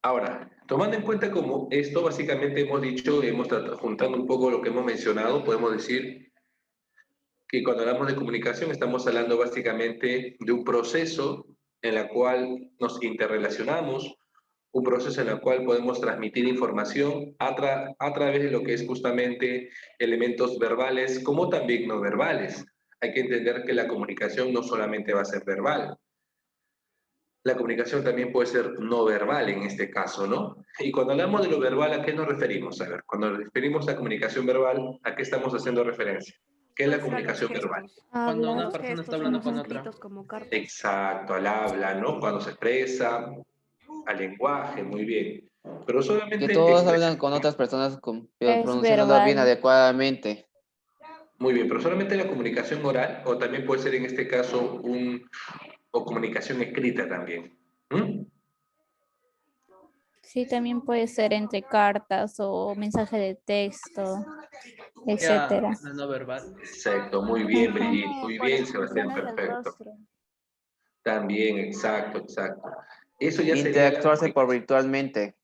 Ahora, tomando en cuenta como esto, básicamente hemos dicho, juntando un poco lo que hemos mencionado, podemos decir que cuando hablamos de comunicación estamos hablando básicamente de un proceso en el cual nos interrelacionamos, un proceso en el cual podemos transmitir información a través de lo que es justamente elementos verbales como también no verbales. Hay que entender que la comunicación no solamente va a ser verbal, la comunicación también puede ser no verbal en este caso, ¿no? Y cuando hablamos de lo verbal, ¿a qué nos referimos? A ver, cuando nos referimos a comunicación verbal, ¿a qué estamos haciendo referencia? ¿Qué es la Puede ser a los comunicación verbal? gestos. Cuando Hablar. una Los persona está gestos, hablando unos con otra. escritos como cartas. Exacto, al habla, ¿no? Cuando se expresa, al lenguaje, muy bien. Pero Que solamente todos expresión, hablan con otras personas, pero Es pronunciándolo bien verbal. adecuadamente. muy bien, pero solamente la comunicación oral o también puede ser en este caso o comunicación escrita también. ¿Mm? Sí, también puede ser entre cartas o mensaje de texto, Ya, etcétera. la no verbal. Exacto, muy bien, Brigitte, Incluso muy por bien, Sebastián, expresiones del perfecto. rostro. También, exacto, exacto. Eso ya sería la Interactuarse por comunicación. virtualmente.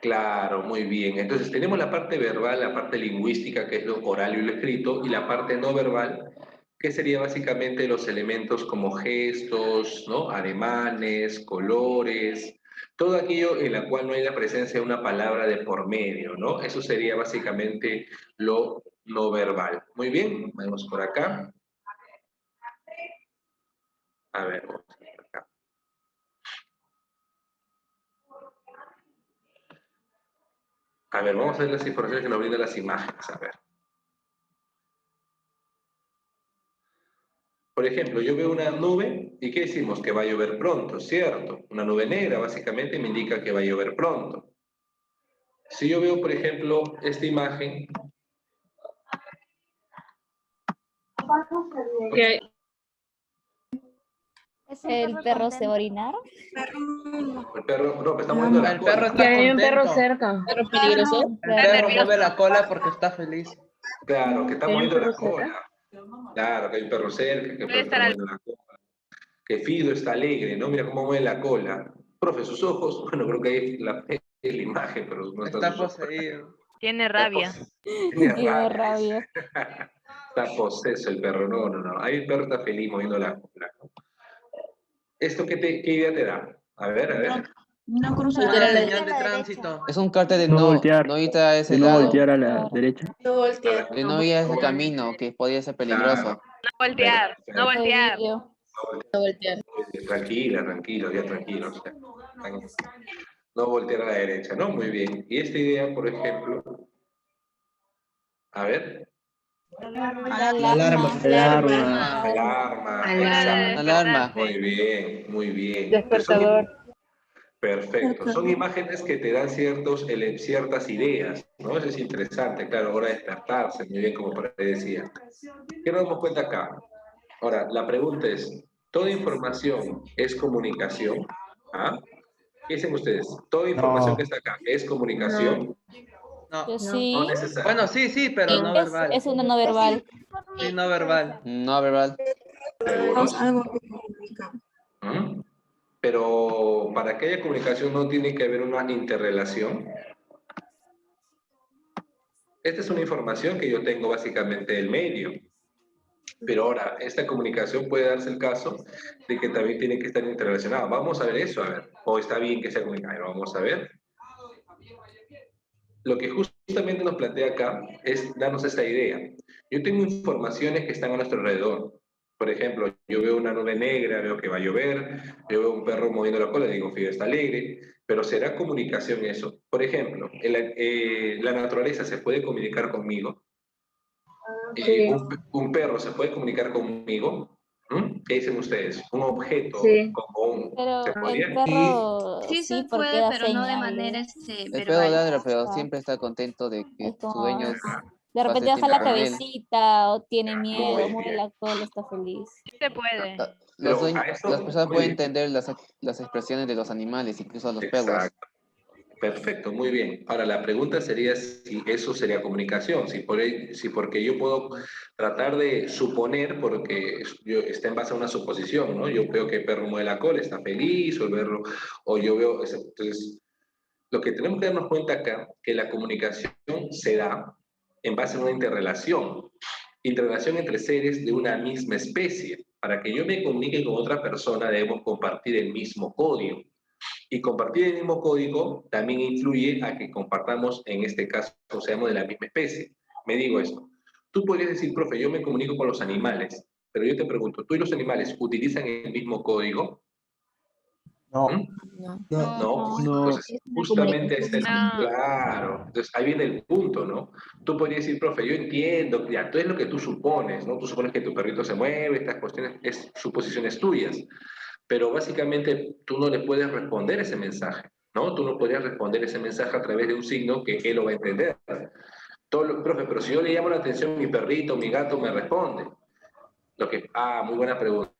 Claro, muy bien. Entonces tenemos la parte verbal, la parte lingüística, que es lo oral y lo escrito, y la parte no verbal, que sería básicamente los elementos como gestos, ¿no? Ademanes, colores, todo aquello en la cual no hay la presencia de una palabra de por medio, ¿no? Eso sería básicamente lo no verbal. Muy bien, vamos por acá. A ver, vamos por acá. A ver, vamos a ver las informaciones que nos brindan las imágenes. A ver. Por ejemplo, yo veo una nube y ¿qué decimos? Que va a llover pronto, ¿cierto? Una nube negra básicamente me indica que va a llover pronto. Si yo veo, por ejemplo, esta imagen, Que ¿Es ¿El perro se va a orinar? el perro, no, me está moviendo la El perro cola. que está hay un perro contento. cerca. ¿Perro peligroso? El perro mueve la cola porque está feliz. Claro, que está ¿Que hay un moviendo la perro cerca? cola. Claro, que hay un perro cerca, que el perro Puede está estar al... moviendo la cola. Que Fido está alegre, ¿no? Mira cómo mueve la cola. Profe, sus ojos, bueno, creo que ahí es la imagen, pero no están Está sus ojos. poseído. Tiene Está rabia. Tiene Tiene rabia. rabia. Está poseso el perro, no, no, no. Ahí el perro está feliz moviendo la cola. ¿Esto qué idea te da? A ver, a ver. No cruzar Una a la Voltear a la señal de derecha. tránsito. Es un cartel de No no, voltear. no ir a ese De no lado. voltear a la Claro. derecha. No A voltear. ver, De no ir a ese no, camino que podría ser claro. peligroso. No voltear, no Perfecto. voltear. Prohibido. No voltear. Tranquila, tranquilo, ya tranquilo. O sea, no voltear a la derecha, ¿no? Muy bien. Y esta idea, por ejemplo, a ver, Alarma. Alarma. alarma, Hora de exacto. Alarma. Muy despertarse. bien, muy bien. Despertador. Perfecto. Son imágenes que te dan ciertas ideas, ¿no? Eso es interesante, claro, hora de despertarse, muy bien como por ahí decía. ¿Qué nos damos cuenta acá? Ahora, la pregunta es, ¿toda información es comunicación? ¿Ah? ¿Qué dicen ustedes? ¿Toda información que No. está acá es comunicación? No. Yo No. No sí. Bueno, necesariamente. sí, sí, pero Sí, no verbal. es una no verbal. Sí, no verbal. No verbal. ¿Seguros? Algo que comunica. ¿Mm? Pero para que haya comunicación no tiene que haber una interrelación. Esta es una información que yo tengo básicamente del medio. Pero ahora, esta comunicación puede darse el caso de que también tiene que estar interrelacionada. Vamos a ver eso, a ver. O está bien que sea comunicada. Vamos a ver. Lo que justamente nos plantea acá es darnos esta idea. Yo tengo informaciones que están a nuestro alrededor. Por ejemplo, yo veo una nube negra, veo que va a llover, yo veo un perro moviendo la cola, digo, Fido está alegre, pero ¿será comunicación eso? Por ejemplo, la naturaleza se puede comunicar conmigo, Sí, un perro se puede comunicar conmigo. ¿Mm? ¿Qué dicen ustedes? Un objeto sí. como un... ¿Se Pero el podría? perro Sí sí, se porque puede, da pero no de manera señales. El perro verbal. ladra, pero Ah, siempre está contento de que es su como, dueño de pase repente el baja tiempo la con él. cabecita o tiene miedo, Muy mueve bien. la cola, está feliz. Sí se puede. Pero a Las eso, personas muy pueden bien. entender las expresiones de los animales, incluso los perros. Exacto. Perfecto, muy bien. Ahora la pregunta sería si eso sería comunicación, si porque yo puedo tratar de suponer, porque está en base a una suposición, ¿no? Yo veo que el perro mueve la cola, está feliz, o el perro, o yo veo, entonces Lo que tenemos que darnos cuenta acá, que la comunicación se da en base a una interrelación entre seres de una misma especie. Para que yo me comunique con otra persona debemos compartir el mismo código. Y compartir el mismo código también influye a que compartamos, en este caso, seamos de la misma especie. Me digo esto. Tú podrías decir, profe, yo me comunico con los animales, pero yo te pregunto, ¿tú y los animales utilizan el mismo código? No. ¿Mm? No. No, No. entonces justamente este es, No. claro, entonces ahí viene el punto, ¿no? Tú podrías decir, profe, yo entiendo, ya, tú es lo que tú supones, ¿no? Tú supones que tu perrito se mueve, estas cuestiones, es suposiciones tuyas, pero básicamente tú no le puedes responder ese mensaje, ¿no? Tú no podrías responder ese mensaje a través de un signo que él lo va a entender. Profe, pero si yo le llamo la atención, mi perrito, mi gato me responde. Muy buena pregunta.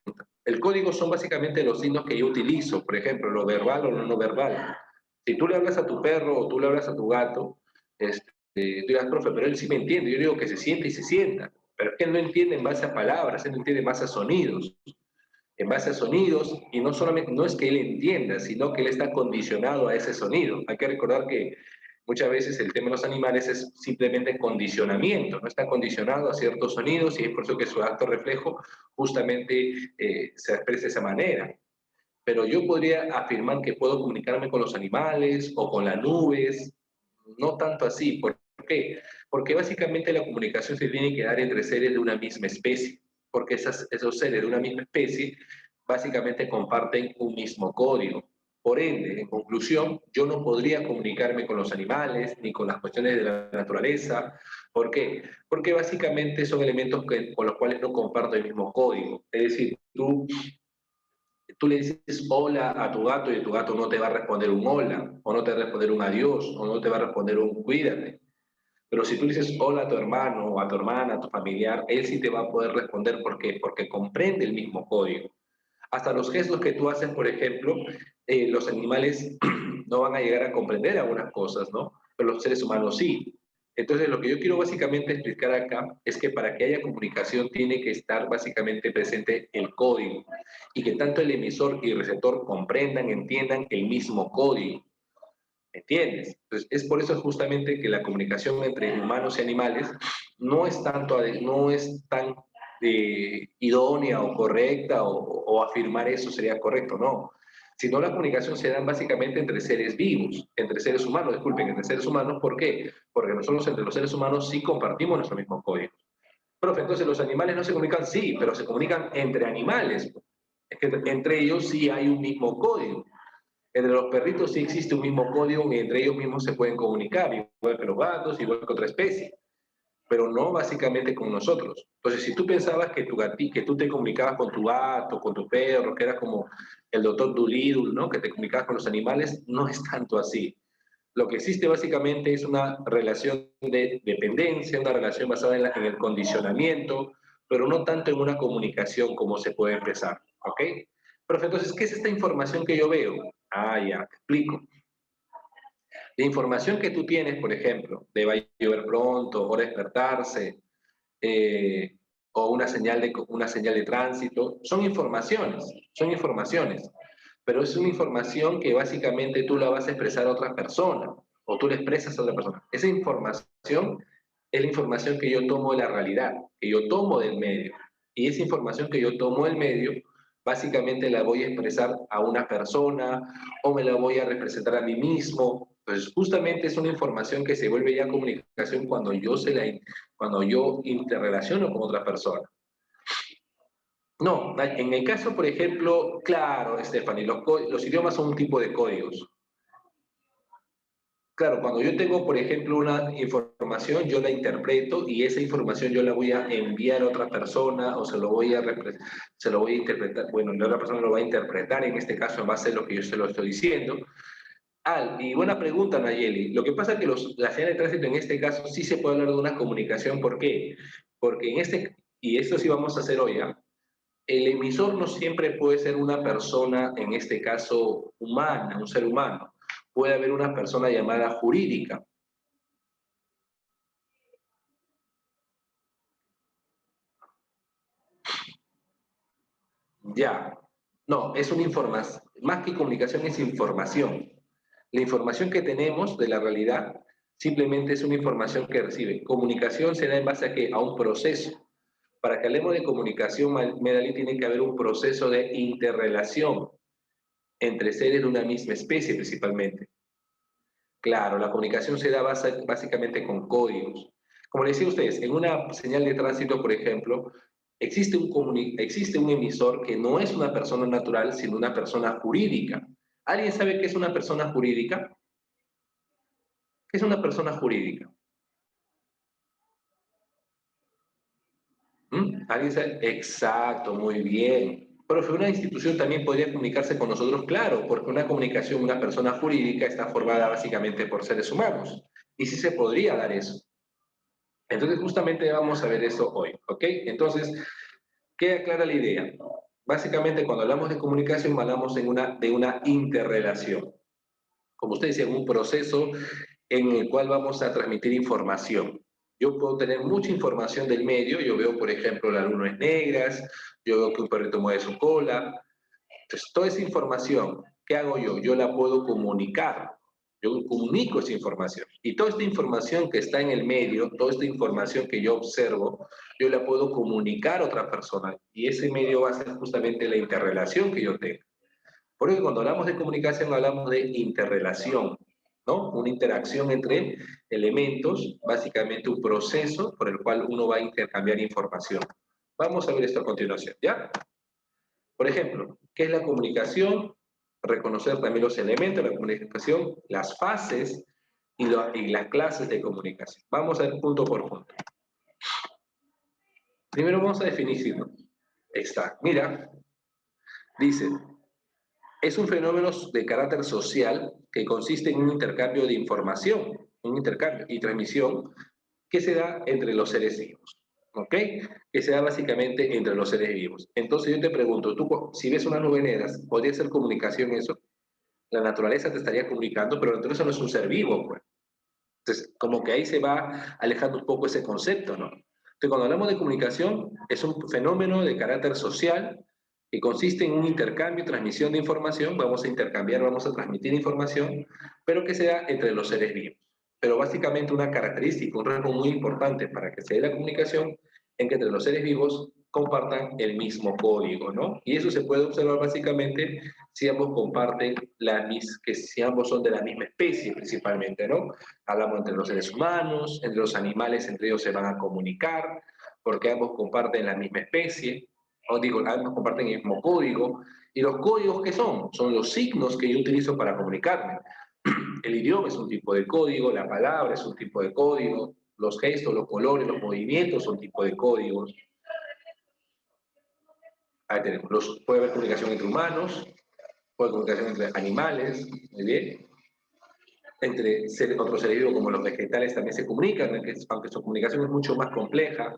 El código son básicamente los signos que yo utilizo, por ejemplo, lo verbal o lo no verbal. Si tú le hablas a tu perro o tú le hablas a tu gato, tú dirás, profe, pero él sí me entiende. Yo digo que se siente y se sienta, pero es que él no entiende en base a palabras, él entiende en base a sonidos. En base a sonidos, y no solamente, no es que él entienda, sino que él está condicionado a ese sonido. Hay que recordar que muchas veces el tema de los animales es simplemente condicionamiento, no está condicionado a ciertos sonidos y es por eso que su acto reflejo justamente se expresa de esa manera. Pero yo podría afirmar que puedo comunicarme con los animales o con las nubes, no tanto así. ¿Por qué? Porque básicamente la comunicación se tiene que dar entre seres de una misma especie, porque esos seres de una misma especie básicamente comparten un mismo código. Por ende, en conclusión, yo no podría comunicarme con los animales ni con las cuestiones de la naturaleza. ¿Por qué? Porque básicamente son elementos con los cuales no comparto el mismo código. Es decir, tú le dices hola a tu gato y tu gato no te va a responder un hola, o no te va a responder un adiós, o no te va a responder un cuídate. Pero si tú le dices hola a tu hermano, o a tu hermana, a tu familiar, él sí te va a poder responder. ¿Por qué? Porque comprende el mismo código. Hasta los gestos que tú haces, por ejemplo, los animales no van a llegar a comprender algunas cosas, ¿no? Pero los seres humanos sí. Entonces, lo que yo quiero básicamente explicar acá es que para que haya comunicación tiene que estar básicamente presente el código y que tanto el emisor y el receptor comprendan, entiendan el mismo código. ¿Entiendes? Entonces, es por eso justamente que la comunicación entre humanos y animales no es tan idónea o correcta o afirmar eso sería correcto, no. Sino la comunicación se da básicamente entre seres vivos, entre seres humanos, disculpen, entre seres humanos. ¿Por qué? Porque nosotros entre los seres humanos sí compartimos nuestro mismo código. Profe, entonces los animales no se comunican, sí, pero se comunican entre animales. Es que entre ellos sí hay un mismo código. Entre los perritos sí existe un mismo código y entre ellos mismos se pueden comunicar, igual que los gatos, igual que otra especie, pero no básicamente con nosotros. Entonces, si tú pensabas que que tú te comunicabas con tu gato, con tu perro, que era como el doctor Dolittle, ¿no? Que te comunicabas con los animales, no es tanto así. Lo que existe básicamente es una relación de dependencia, una relación basada en el condicionamiento, pero no tanto en una comunicación como se puede empezar, ¿ok? Profe, entonces, ¿qué es esta información que yo veo? Ya, te explico. La información que tú tienes, por ejemplo, de va a llover pronto, o despertarse, o una señal de tránsito, son informaciones, pero es una información que básicamente tú la vas a expresar a otra persona, o tú la expresas a otra persona. Esa información es la información que yo tomo de la realidad, que yo tomo del medio, y esa información que yo tomo del medio, básicamente la voy a expresar a una persona, o me la voy a representar a mí mismo. Pues justamente es una información que se vuelve ya comunicación cuando yo interrelaciono con otra persona. No, en el caso, por ejemplo, claro, Stephanie, los idiomas son un tipo de códigos. Claro, cuando yo tengo, por ejemplo, una información, yo la interpreto y esa información yo la voy a enviar a otra persona o se lo voy a interpretar. Bueno, la otra persona lo va a interpretar, en este caso, en base a lo que yo se lo estoy diciendo. Y buena pregunta, Nayeli. Lo que pasa es que la señal de tránsito en este caso sí se puede hablar de una comunicación. ¿Por qué? Porque y esto sí vamos a hacer hoy, el emisor no siempre puede ser una persona, en este caso humana, un ser humano. Puede haber una persona llamada jurídica. Ya. No, es una información. Más que comunicación es información. La información que tenemos de la realidad simplemente es una información que recibe. Comunicación se da en base a ¿qué? A un proceso. Para que hablemos de comunicación, Medali, tiene que haber un proceso de interrelación entre seres de una misma especie principalmente. Claro, la comunicación se da básicamente con códigos. Como les decía a ustedes, en una señal de tránsito, por ejemplo, existe un emisor que no es una persona natural, sino una persona jurídica. ¿Alguien sabe qué es una persona jurídica? ¿Qué es una persona jurídica? ¿Alguien sabe? Exacto, muy bien. Profe, una institución también podría comunicarse con nosotros, claro, porque una comunicación, una persona jurídica está formada básicamente por seres humanos. Y sí se podría dar eso. Entonces, justamente vamos a ver eso hoy, ¿ok? Entonces, queda clara la idea. Básicamente, cuando hablamos de comunicación, hablamos de una interrelación. Como usted decía, un proceso en el cual vamos a transmitir información. Yo puedo tener mucha información del medio, yo veo, por ejemplo, las nubes negras, yo veo que un perrito mueve su cola. Entonces, toda esa información, ¿qué hago yo? Yo la puedo comunicar. Yo comunico esa información. Y toda esta información que está en el medio, toda esta información que yo observo, yo la puedo comunicar a otra persona. Y ese medio va a ser justamente la interrelación que yo tengo. Por eso cuando hablamos de comunicación hablamos de interrelación, ¿no? Una interacción entre elementos, básicamente un proceso por el cual uno va a intercambiar información. Vamos a ver esto a continuación, ¿ya? Por ejemplo, ¿qué es la comunicación? Reconocer también los elementos de la comunicación, las fases y las clases de comunicación. Vamos a ver punto por punto. Primero vamos a definirlo. Está, mira, dice, es un fenómeno de carácter social que consiste en un intercambio de información, un intercambio y transmisión que se da entre los seres vivos, ¿ok? Que se da básicamente entre los seres vivos. Entonces yo te pregunto, tú si ves unas nubes negras, ¿podría ser comunicación eso? La naturaleza te estaría comunicando, pero la naturaleza no es un ser vivo, pues. Entonces, como que ahí se va alejando un poco ese concepto, ¿no? Entonces, cuando hablamos de comunicación, es un fenómeno de carácter social que consiste en un intercambio y transmisión de información, vamos a intercambiar, vamos a transmitir información, pero que se da entre los seres vivos. Pero básicamente una característica, un rasgo muy importante para que se dé la comunicación, en que entre los seres vivos compartan el mismo código, ¿no? Y eso se puede observar básicamente si ambos comparten si ambos son de la misma especie principalmente, ¿no? Hablamos entre los seres humanos, entre los animales, entre ellos se van a comunicar, porque ambos comparten la misma especie, o digo, ambos comparten el mismo código. ¿Y los códigos qué son? Son los signos que yo utilizo para comunicarme. El idioma es un tipo de código, la palabra es un tipo de código, los gestos, los colores, los movimientos son tipo de códigos. Ahí tenemos, puede haber comunicación entre humanos, puede haber comunicación entre animales, muy bien. Entre otros seres vivos como los vegetales también se comunican, aunque su comunicación es mucho más compleja.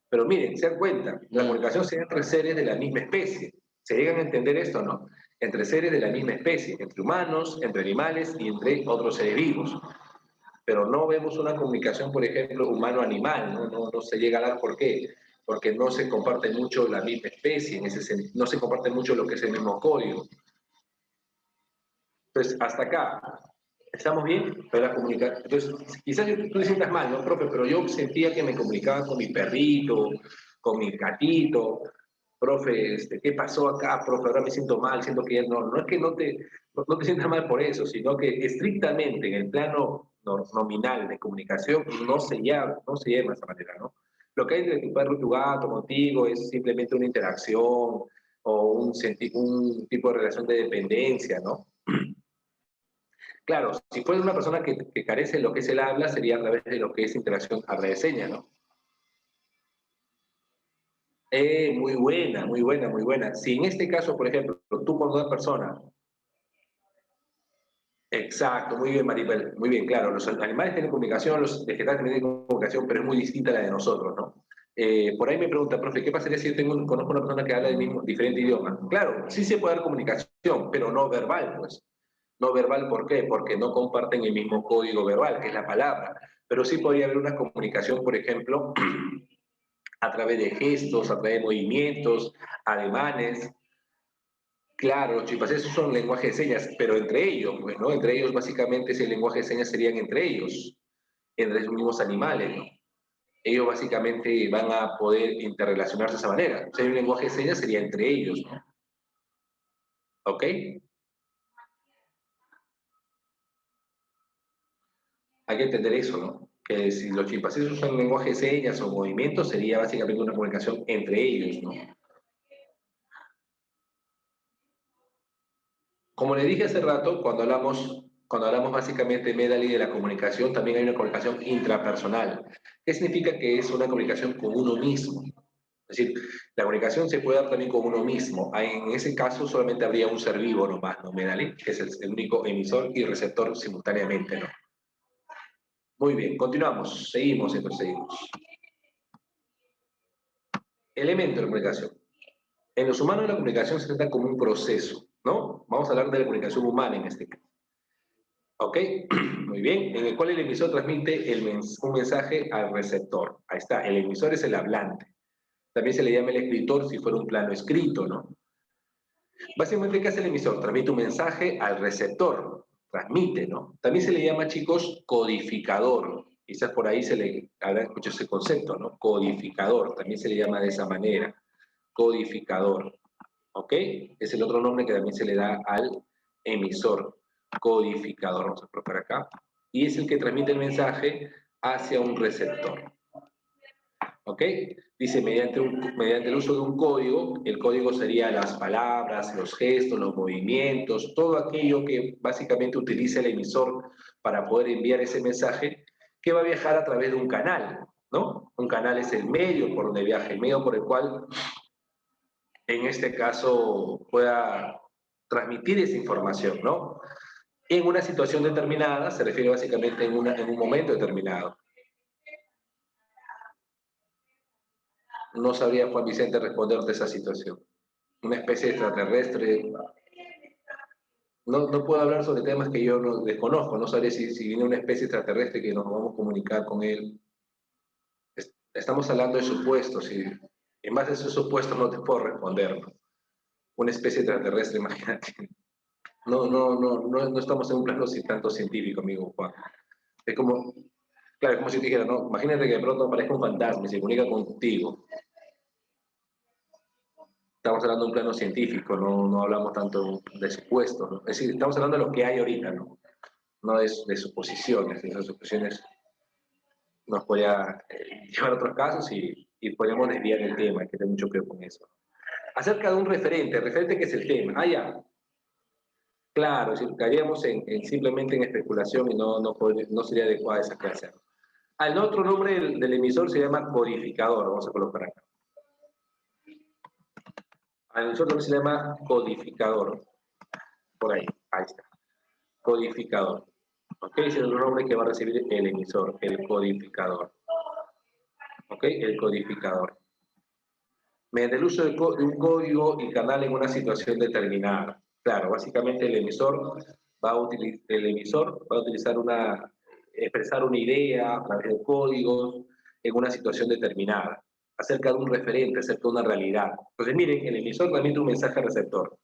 Pero miren, se dan cuenta, la comunicación se da entre seres de la misma especie. ¿Se llegan a entender esto o no? Entre seres de la misma especie, entre humanos, entre animales y entre otros seres vivos. Pero no vemos una comunicación, por ejemplo, humano-animal, no se llega a dar. ¿Por qué? Porque no se comparte mucho la misma especie, no se comparte mucho lo que es el mismo código. Entonces, hasta acá, ¿estamos bien? Pero la comunicación, entonces, quizás tú te sientas mal, ¿no, profe? Pero yo sentía que me comunicaba con mi perrito, con mi gatito. Profe, ¿qué pasó acá, profe? Ahora me siento mal, siento que ya no es que no te sientas mal por eso, sino que estrictamente en el plano nominal de comunicación no se llama de esa manera, ¿no? Lo que hay entre tu perro y tu gato contigo es simplemente una interacción o un tipo de relación de dependencia, ¿no? Claro, si fuera una persona que carece de lo que es el habla, sería a través de lo que es interacción a través de señas, ¿no? Muy buena, muy buena, muy buena. Si en este caso, por ejemplo, tú con una persona... Exacto, muy bien, Maribel, muy bien, claro. Los animales tienen comunicación, los vegetales también tienen comunicación, pero es muy distinta a la de nosotros, ¿no? Por ahí me pregunta, profe, ¿qué pasaría si yo conozco una persona que habla el mismo, diferente idioma? Claro, sí se puede dar comunicación, pero no verbal, pues. No verbal, ¿por qué? Porque no comparten el mismo código verbal, que es la palabra. Pero sí podría haber una comunicación, por ejemplo, a través de gestos, a través de movimientos, ademanes, Claro, los chimpancés son lenguaje de señas, pero entre ellos, pues, ¿no? Entre ellos, básicamente, ese lenguaje de señas serían entre ellos, entre los mismos animales, ¿no? Ellos básicamente van a poder interrelacionarse de esa manera. O sea, un lenguaje de señas sería entre ellos, ¿no? ¿Ok? Hay que entender eso, ¿no? Que si los chimpancés usan lenguaje de señas o movimientos, sería básicamente una comunicación entre ellos, ¿no? Como le dije hace rato, cuando hablamos básicamente, Medali, de la comunicación, también hay una comunicación intrapersonal. ¿Qué significa? Que es una comunicación con uno mismo. Es decir, la comunicación se puede dar también con uno mismo. En ese caso solamente habría un ser vivo nomás, ¿no, Medali? Que es el único emisor y receptor simultáneamente, ¿no? Muy bien, continuamos. Seguimos, entonces seguimos. Elemento de la comunicación. En los humanos la comunicación se trata como un proceso, ¿no? Vamos a hablar de la comunicación humana en este caso. ¿Ok? Muy bien. En el cual el emisor transmite un mensaje al receptor. Ahí está. El emisor es el hablante. También se le llama el escritor si fuera un plano escrito, ¿no? Básicamente, ¿qué hace el emisor? Transmite un mensaje al receptor. Transmite, ¿no? También se le llama, chicos, codificador. Quizás por ahí se le habrá escuchado ese concepto, ¿no? Codificador. También se le llama de esa manera. Codificador. ¿Ok? Es el otro nombre que también se le da al emisor. Codificador. Vamos a colocar acá. Y es el que transmite el mensaje hacia un receptor. ¿Ok? Dice, mediante el uso de un código, el código sería las palabras, los gestos, los movimientos, todo aquello que básicamente utiliza el emisor para poder enviar ese mensaje, que va a viajar a través de un canal, ¿no? Un canal es el medio por donde viaja, el medio por el cual, en este caso, pueda transmitir esa información, ¿no? En una situación determinada, se refiere básicamente en un momento determinado. No sabría, Juan Vicente, responderte esa situación. Una especie de extraterrestre. No puedo hablar sobre temas que yo no desconozco. No sabría si viene una especie extraterrestre que nos vamos a comunicar con él. Estamos hablando de supuestos y en base a esos supuestos no te puedo responder, ¿no? Una especie extraterrestre, imagínate. No estamos en un plano tanto científico, amigo Juan. Es como, claro, es como si te dijera, no, imagínate que de pronto aparezca un fantasma y se comunica contigo. Estamos hablando de un plano científico, no hablamos tanto de supuestos, ¿no? Es decir, estamos hablando de lo que hay ahorita, ¿no? No de suposiciones. Esas suposiciones nos podría llevar a otros casos y podríamos desviar el tema, hay que tener mucho cuidado con eso. Acerca de un referente, ¿el referente qué es el tema? Ah, ya. Claro, si caeríamos simplemente en especulación y no sería adecuada esa clase. El otro nombre del emisor se llama codificador, vamos a colocar acá. Al emisor también se llama codificador. Por ahí está. Codificador. ¿Ok? Ese es el nombre que va a recibir el emisor, el codificador. ¿Ok? El codificador. Mediante el uso de un código y canal en una situación determinada. Claro, básicamente el emisor va a utilizar expresar una idea a través de códigos en una situación determinada, acerca de un referente, acerca de una realidad. Entonces, miren, el emisor transmite un mensaje al receptor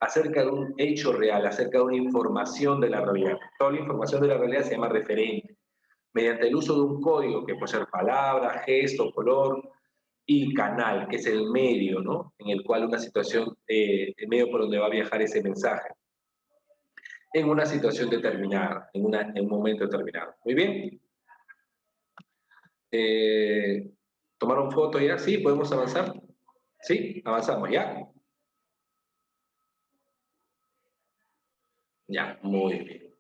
acerca de un hecho real, acerca de una información de la realidad. Toda la información de la realidad se llama referente. Mediante el uso de un código, que puede ser palabra, gesto, color, y canal, que es el medio, ¿no? En el cual una situación, el medio por donde va a viajar ese mensaje. En una situación determinada, en un momento determinado. Muy bien. ¿Tomaron foto ya? ¿Sí? ¿Podemos avanzar? ¿Sí? Avanzamos, ¿ya? Ya, muy bien.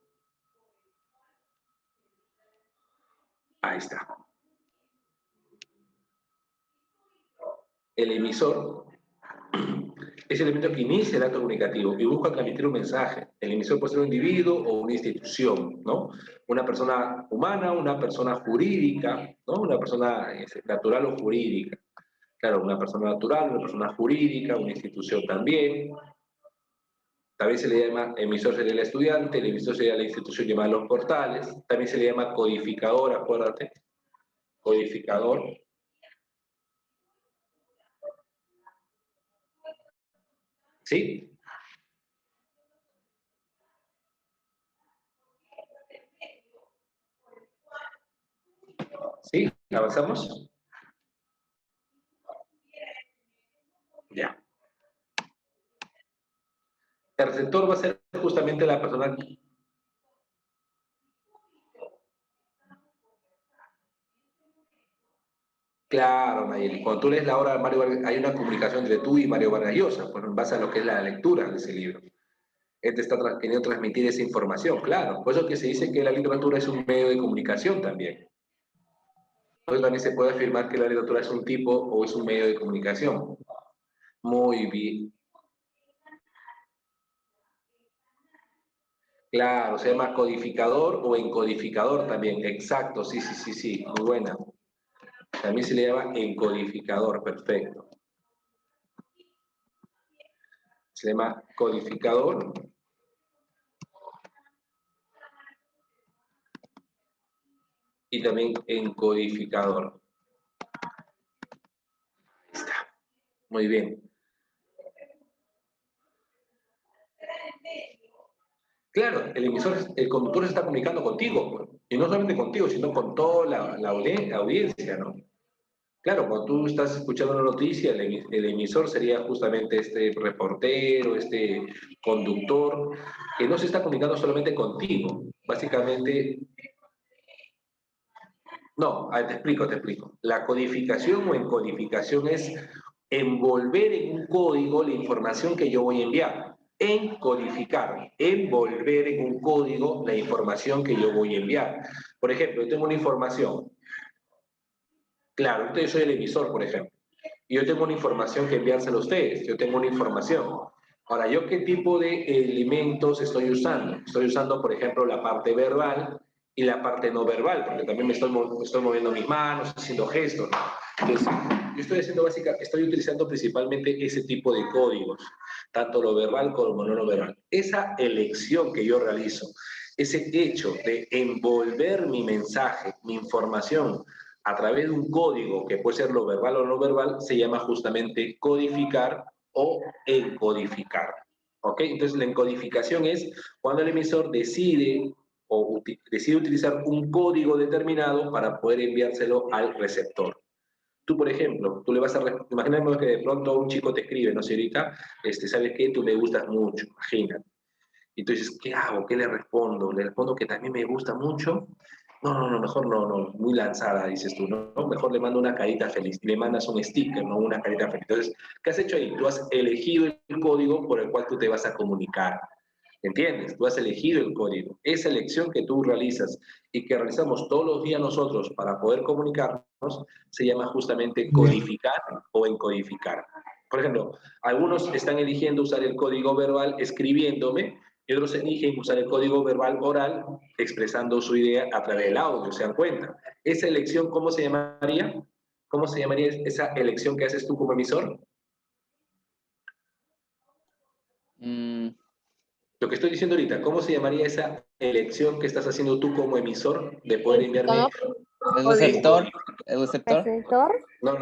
Ahí está. El emisor es el elemento que inicia el acto comunicativo y busca transmitir un mensaje. El emisor puede ser un individuo o una institución, ¿no? Una persona humana, una persona jurídica, ¿no? Una persona natural o jurídica. Claro, una persona natural, una persona jurídica, una institución también. También se le llama, emisor sería el estudiante, el emisor sería la institución llamada los portales. También se le llama codificador, acuérdate. Codificador. ¿Sí? ¿Sí? ¿Avanzamos? Ya. El receptor va a ser justamente la persona. Claro, Nayeli. Cuando tú lees la obra de Mario Vargas, hay una comunicación entre tú y Mario Vargas Llosa, pues en base a lo que es la lectura de ese libro. Él te está queriendo transmitir esa información, claro. Por eso que se dice que la literatura es un medio de comunicación también. Entonces también se puede afirmar que la literatura es un tipo o es un medio de comunicación. Muy bien. Claro, se llama codificador o encodificador también. Exacto, sí, sí, sí, sí. Muy buena. También se le llama encodificador, perfecto. Se llama codificador y también encodificador. Ahí está. Muy bien. Claro, el emisor, el conductor se está comunicando contigo, pues. Y no solamente contigo, sino con toda la audiencia, ¿no? Claro, cuando tú estás escuchando una noticia, el emisor sería justamente este reportero, este conductor, que no se está comunicando solamente contigo. Básicamente, no, a ver, te explico. La codificación o encodificación es envolver en un código la información que yo voy a enviar. Encodificar, envolver en un código la información que yo voy a enviar. Por ejemplo, yo tengo una información. Claro, ahorita yo soy el emisor, por ejemplo. Y yo tengo una información que enviársela a ustedes. Yo tengo una información. Ahora, ¿yo qué tipo de elementos estoy usando? Estoy usando, por ejemplo, la parte verbal y la parte no verbal, porque también me estoy moviendo mis manos, haciendo gestos, ¿no? Entonces, yo estoy utilizando principalmente ese tipo de códigos, tanto lo verbal como lo no verbal. Esa elección que yo realizo, ese hecho de envolver mi mensaje, mi información, a través de un código que puede ser lo verbal o no verbal, se llama justamente codificar o encodificar. ¿Ok? Entonces la encodificación es cuando el emisor decide decide utilizar un código determinado para poder enviárselo al receptor. Tú, por ejemplo, tú le vas a... Imaginemos que de pronto un chico te escribe, ¿no, señorita? ¿Sabes qué? Tú me gustas mucho, imagínate. Y tú dices, ¿qué hago? ¿Qué le respondo? ¿Le respondo que también me gusta mucho? No, mejor no, muy lanzada, dices tú, ¿no? Mejor le mando una carita feliz, y le mandas un sticker, no una carita feliz. Entonces, ¿qué has hecho ahí? Tú has elegido el código por el cual tú te vas a comunicar, ¿entiendes? Tú has elegido el código. Esa elección que tú realizas y que realizamos todos los días nosotros para poder comunicarnos, se llama justamente codificar o encodificar. Por ejemplo, algunos están eligiendo usar el código verbal escribiéndome, y otros eligen usar el código verbal oral expresando su idea a través del audio, ¿se dan cuenta? Esa elección, ¿cómo se llamaría? ¿Cómo se llamaría esa elección que haces tú como emisor? Lo que estoy diciendo ahorita, ¿cómo se llamaría esa elección que estás haciendo tú como emisor de poder enviarme? ¿El receptor? ¿El receptor? ¿Receptor? No.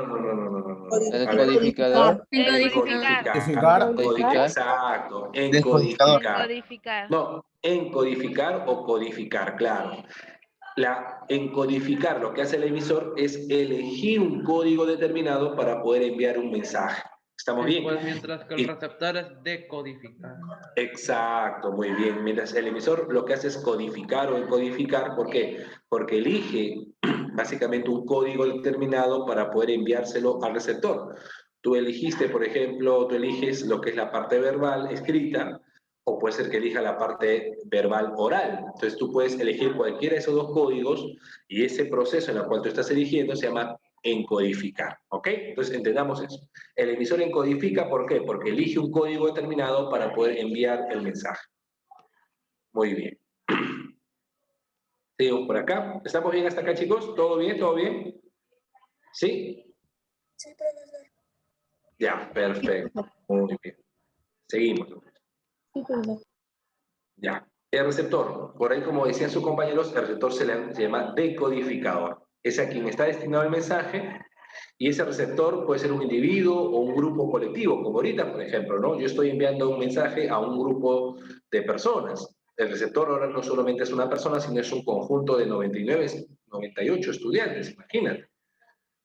¿El A ver, codificador? Encodificar. ¿Codificar? Exacto, encodificar. Encodificar. No, encodificar o codificar, claro. Encodificar, lo que hace el emisor es elegir un código determinado para poder enviar un mensaje. ¿Estamos bien? Pues mientras que el receptor es decodificar. Exacto, muy bien. Mientras el emisor lo que hace es codificar o encodificar, ¿por qué? Porque elige básicamente un código determinado para poder enviárselo al receptor. Tú elegiste, por ejemplo, tú eliges lo que es la parte verbal escrita, o puede ser que elija la parte verbal oral. Entonces tú puedes elegir cualquiera de esos dos códigos y ese proceso en el cual tú estás eligiendo se llama encodificar, ¿ok? Entonces entendamos eso. El emisor encodifica, ¿por qué? Porque elige un código determinado para poder enviar el mensaje. Muy bien. Seguimos por acá. ¿Estamos bien hasta acá, chicos? ¿Todo bien? ¿Todo bien? ¿Sí? Sí, profesor. Ya, perfecto. Muy bien. Seguimos. Sí, profesor. Ya. El receptor, por ahí como decían sus compañeros, el receptor se llama decodificador. Es a quien está destinado el mensaje y ese receptor puede ser un individuo o un grupo colectivo, como ahorita, por ejemplo, ¿no? Yo estoy enviando un mensaje a un grupo de personas. El receptor ahora no solamente es una persona, sino es un conjunto de 99, 98 estudiantes, imagínate.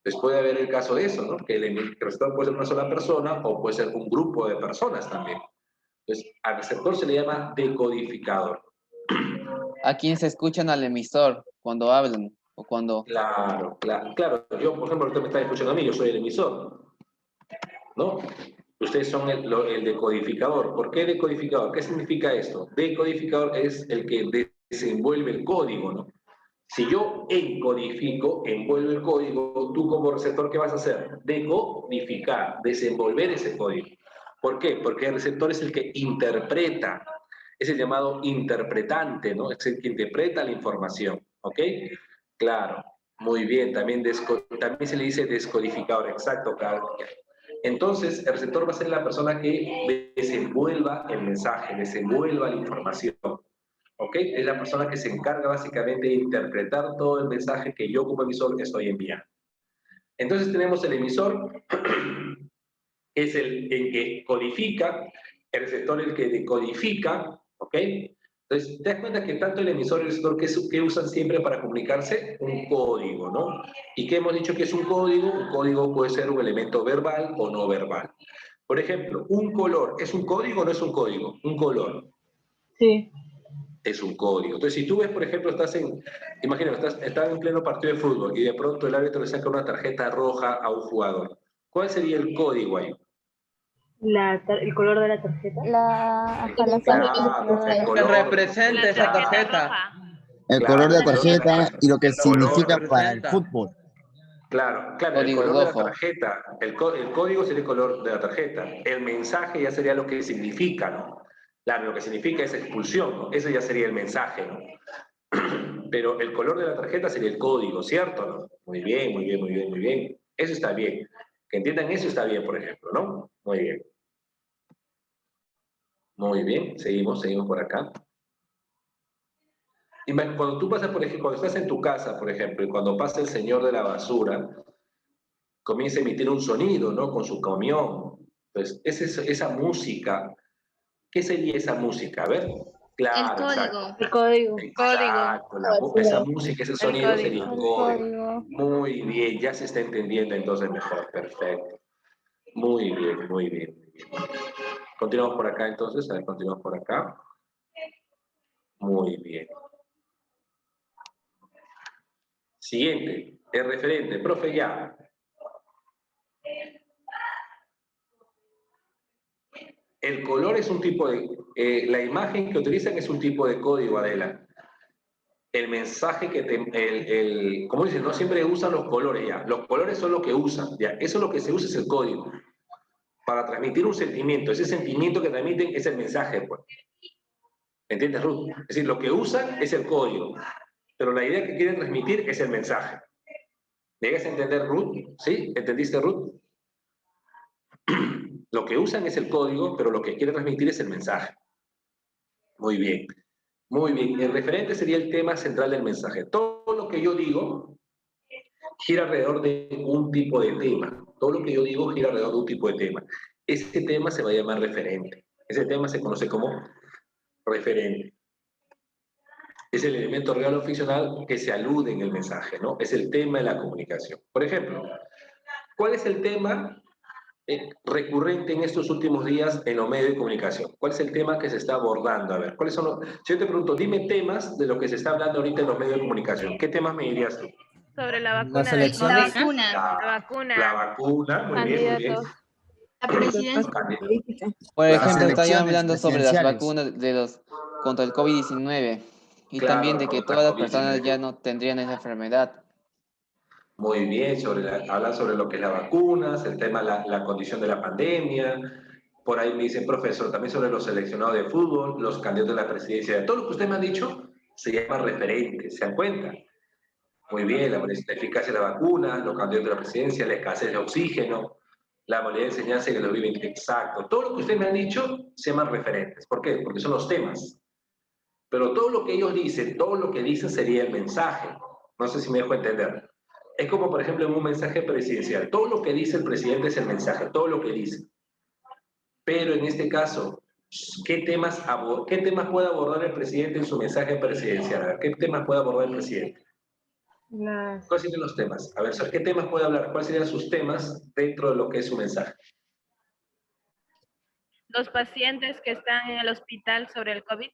Pues puede haber el caso de eso, ¿no? Que el receptor puede ser una sola persona o puede ser un grupo de personas también. Entonces, al receptor se le llama decodificador. ¿A quién se escuchan al emisor cuando hablan o cuando... Claro, claro, claro. Yo, por ejemplo, usted me está escuchando a mí, yo soy el emisor, ¿no? Ustedes son el decodificador. ¿Por qué decodificador? ¿Qué significa esto? Decodificador es el que desenvuelve el código, ¿no? Si yo encodifico, envuelvo el código, tú como receptor, ¿qué vas a hacer? Decodificar, desenvolver ese código. ¿Por qué? Porque el receptor es el que interpreta, es el llamado interpretante, ¿no? Es el que interpreta la información, ¿ok? Claro, muy bien, también se le dice descodificador, exacto, claro. Entonces, el receptor va a ser la persona que desenvuelva el mensaje, desenvuelva la información. ¿Ok? Es la persona que se encarga básicamente de interpretar todo el mensaje que yo como emisor estoy enviando. Entonces tenemos el emisor, que es el que codifica, el receptor el que decodifica, ¿ok? Entonces, te das cuenta que tanto el emisor y el receptor que usan siempre para comunicarse un código, ¿no? ¿Y qué hemos dicho que es un código? Un código puede ser un elemento verbal o no verbal. Por ejemplo, un color, ¿es un código o no es un código? Un color. Sí. Es un código. Entonces, si tú ves, por ejemplo, imagínate, estás en pleno partido de fútbol y de pronto el árbitro le saca una tarjeta roja a un jugador. ¿Cuál sería el código ahí? El color de la tarjeta. Ajá, la Claro, el Que color. represente esa Claro. tarjeta. El Claro, color de la el color de la tarjeta y lo que el color significa para el representa. fútbol. Claro, el Código color de la rojo. tarjeta, el código sería el color de la tarjeta. El mensaje ya sería lo que significa, ¿no? Claro, lo que significa es expulsión, ¿no? Ese ya sería el mensaje, ¿no? Pero el color de la tarjeta sería el código, ¿cierto? ¿No? Muy bien, muy bien, muy bien, muy bien. Eso está bien. Que entiendan eso está bien, por ejemplo, ¿no? Muy bien. Muy bien, seguimos por acá. Y cuando tú pasas, por ejemplo, cuando estás en tu casa, por ejemplo, y cuando pasa el señor de la basura, comienza a emitir un sonido, ¿no? Con su camión. Pues esa música, ¿qué sería esa música? A ver. Claro, exacto. El código. Exacto, esa música, ese sonido sería el el código. código. Muy bien, ya se está entendiendo entonces mejor, perfecto. Muy bien, muy bien, muy bien. Continuamos por acá entonces, a ver, continuamos por acá. Muy bien. Siguiente, el referente, profe ya. El color es un tipo de, la imagen que utilizan es un tipo de código, Adela. El mensaje que como dicen, no siempre usan los colores ya. Los colores son lo que usan, ya. Eso es lo que se usa es el código. Para transmitir un sentimiento. Ese sentimiento que transmiten es el mensaje, pues. ¿Entiendes, Ruth? Es decir, lo que usan es el código. Pero la idea que quieren transmitir es el mensaje. ¿Llegas a entender, Ruth? ¿Sí? ¿Entendiste, Ruth? Lo que usan es el código, pero lo que quieren transmitir es el mensaje. Muy bien. Muy bien. El referente sería el tema central del mensaje. Todo lo que yo digo gira alrededor de un tipo de tema. Todo lo que yo digo gira alrededor de un tipo de tema. Ese tema se va a llamar referente. Ese tema se conoce como referente. Es el elemento real o ficcional que se alude en el mensaje, ¿no? Es el tema de la comunicación. Por ejemplo, ¿cuál es el tema recurrente en estos últimos días en los medios de comunicación? ¿Cuál es el tema que se está abordando? A ver, ¿cuáles son los...? Si yo te pregunto, dime temas de lo que se está hablando ahorita en los medios de comunicación. ¿Qué temas me dirías tú? Sobre la vacuna Las del elecciones. COVID. La vacuna. La vacuna, muy bien, muy bien. Candidatos. La presidencia política. Por Claro. ejemplo, estaban elecciones hablando sobre las presidenciales. vacunas contra el COVID-19 y Claro, también de que contra todas las COVID-19. personas ya no tendrían esa enfermedad. Muy bien, hablan sobre lo que es las vacunas, el tema, la condición de la pandemia. Por ahí me dicen, profesor, también sobre los seleccionados de fútbol, los candidatos a la presidencia. Todo lo que usted me ha dicho se llama referente, ¿se dan cuenta? Muy bien, la eficacia de la vacuna, los candidatos a la presidencia, la escasez de oxígeno, la modalidad de enseñanza que lo viven. Exacto. Todo lo que usted me ha dicho se llaman referentes. ¿Por qué? Porque son los temas. Pero todo lo que ellos dicen, todo lo que dicen sería el mensaje. No sé si me dejo entender. Es como, por ejemplo, en un mensaje presidencial. Todo lo que dice el presidente es el mensaje, todo lo que dice. Pero en este caso, ¿Qué temas puede abordar el presidente en su mensaje presidencial? A ver, ¿qué temas puede abordar el presidente? Las, ¿Cuáles serían los temas? A ver, Sor, ¿qué temas puede hablar? ¿Cuáles serían sus temas dentro de lo que es su mensaje? Los pacientes que están en el hospital sobre el COVID.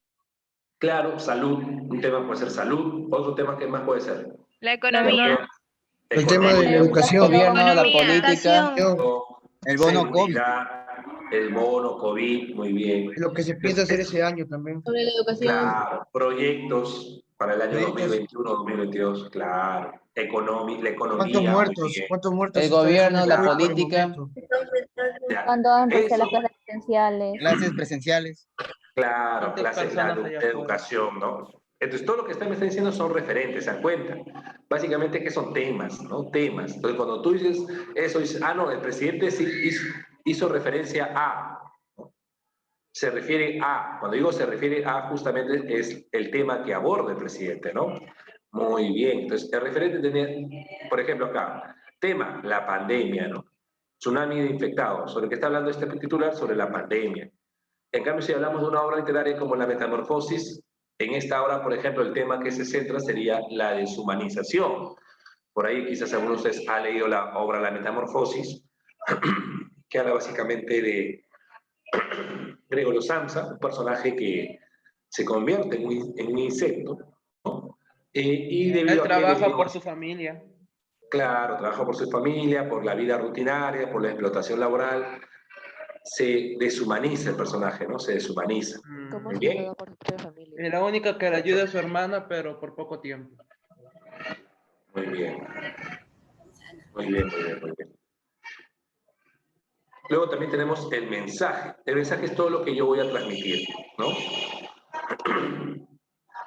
Claro, salud. Un tema puede ser salud. Otro tema, ¿qué más puede ser? La economía. El tema de la Economía, educación. Gobierno, la Economía. política, El bono COVID. seguridad, el bono COVID, muy bien. Lo que se piensa hacer ese año también. Sobre la educación. Claro, proyectos para el año Proyectos. 2021-2022, claro. La economía, ¿Cuántos muy muertos? bien. ¿Cuántos muertos? el está gobierno, dejando la el COVID por el política. momento? Ya. Cuando van a empezar Eso, las clases presenciales. Clases presenciales. claro, ¿Cuántas clases, la personas allá afuera? educación, ¿no? Entonces, todo lo que me está diciendo son referentes, ¿se dan cuenta? Básicamente, que son temas, ¿no? Temas. Entonces, cuando tú dices eso, dices, no, el presidente sí hizo referencia a, ¿no? Se refiere a, cuando digo se refiere a, justamente es el tema que aborda el presidente, ¿no? Muy bien. Entonces, el referente tenía, por ejemplo, acá, tema, la pandemia, ¿no? Tsunami de infectados. Sobre qué está hablando este titular, sobre la pandemia. En cambio, si hablamos de una obra literaria como La Metamorfosis, en esta obra, por ejemplo, el tema que se centra sería la deshumanización. Por ahí quizás algunos de ustedes han leído la obra La Metamorfosis, que habla básicamente de Gregorio Samsa, un personaje que se convierte en un insecto, ¿no? Y Él debido a que... trabaja por su familia. Claro, trabaja por su familia, por la vida rutinaria, por la explotación laboral. Se deshumaniza el personaje, ¿no? Se deshumaniza. Muy bien. Y la única que le ayuda es su hermana, pero por poco tiempo. Muy bien. Muy bien, muy bien, muy bien. Luego también tenemos el mensaje. El mensaje es todo lo que yo voy a transmitir, ¿no?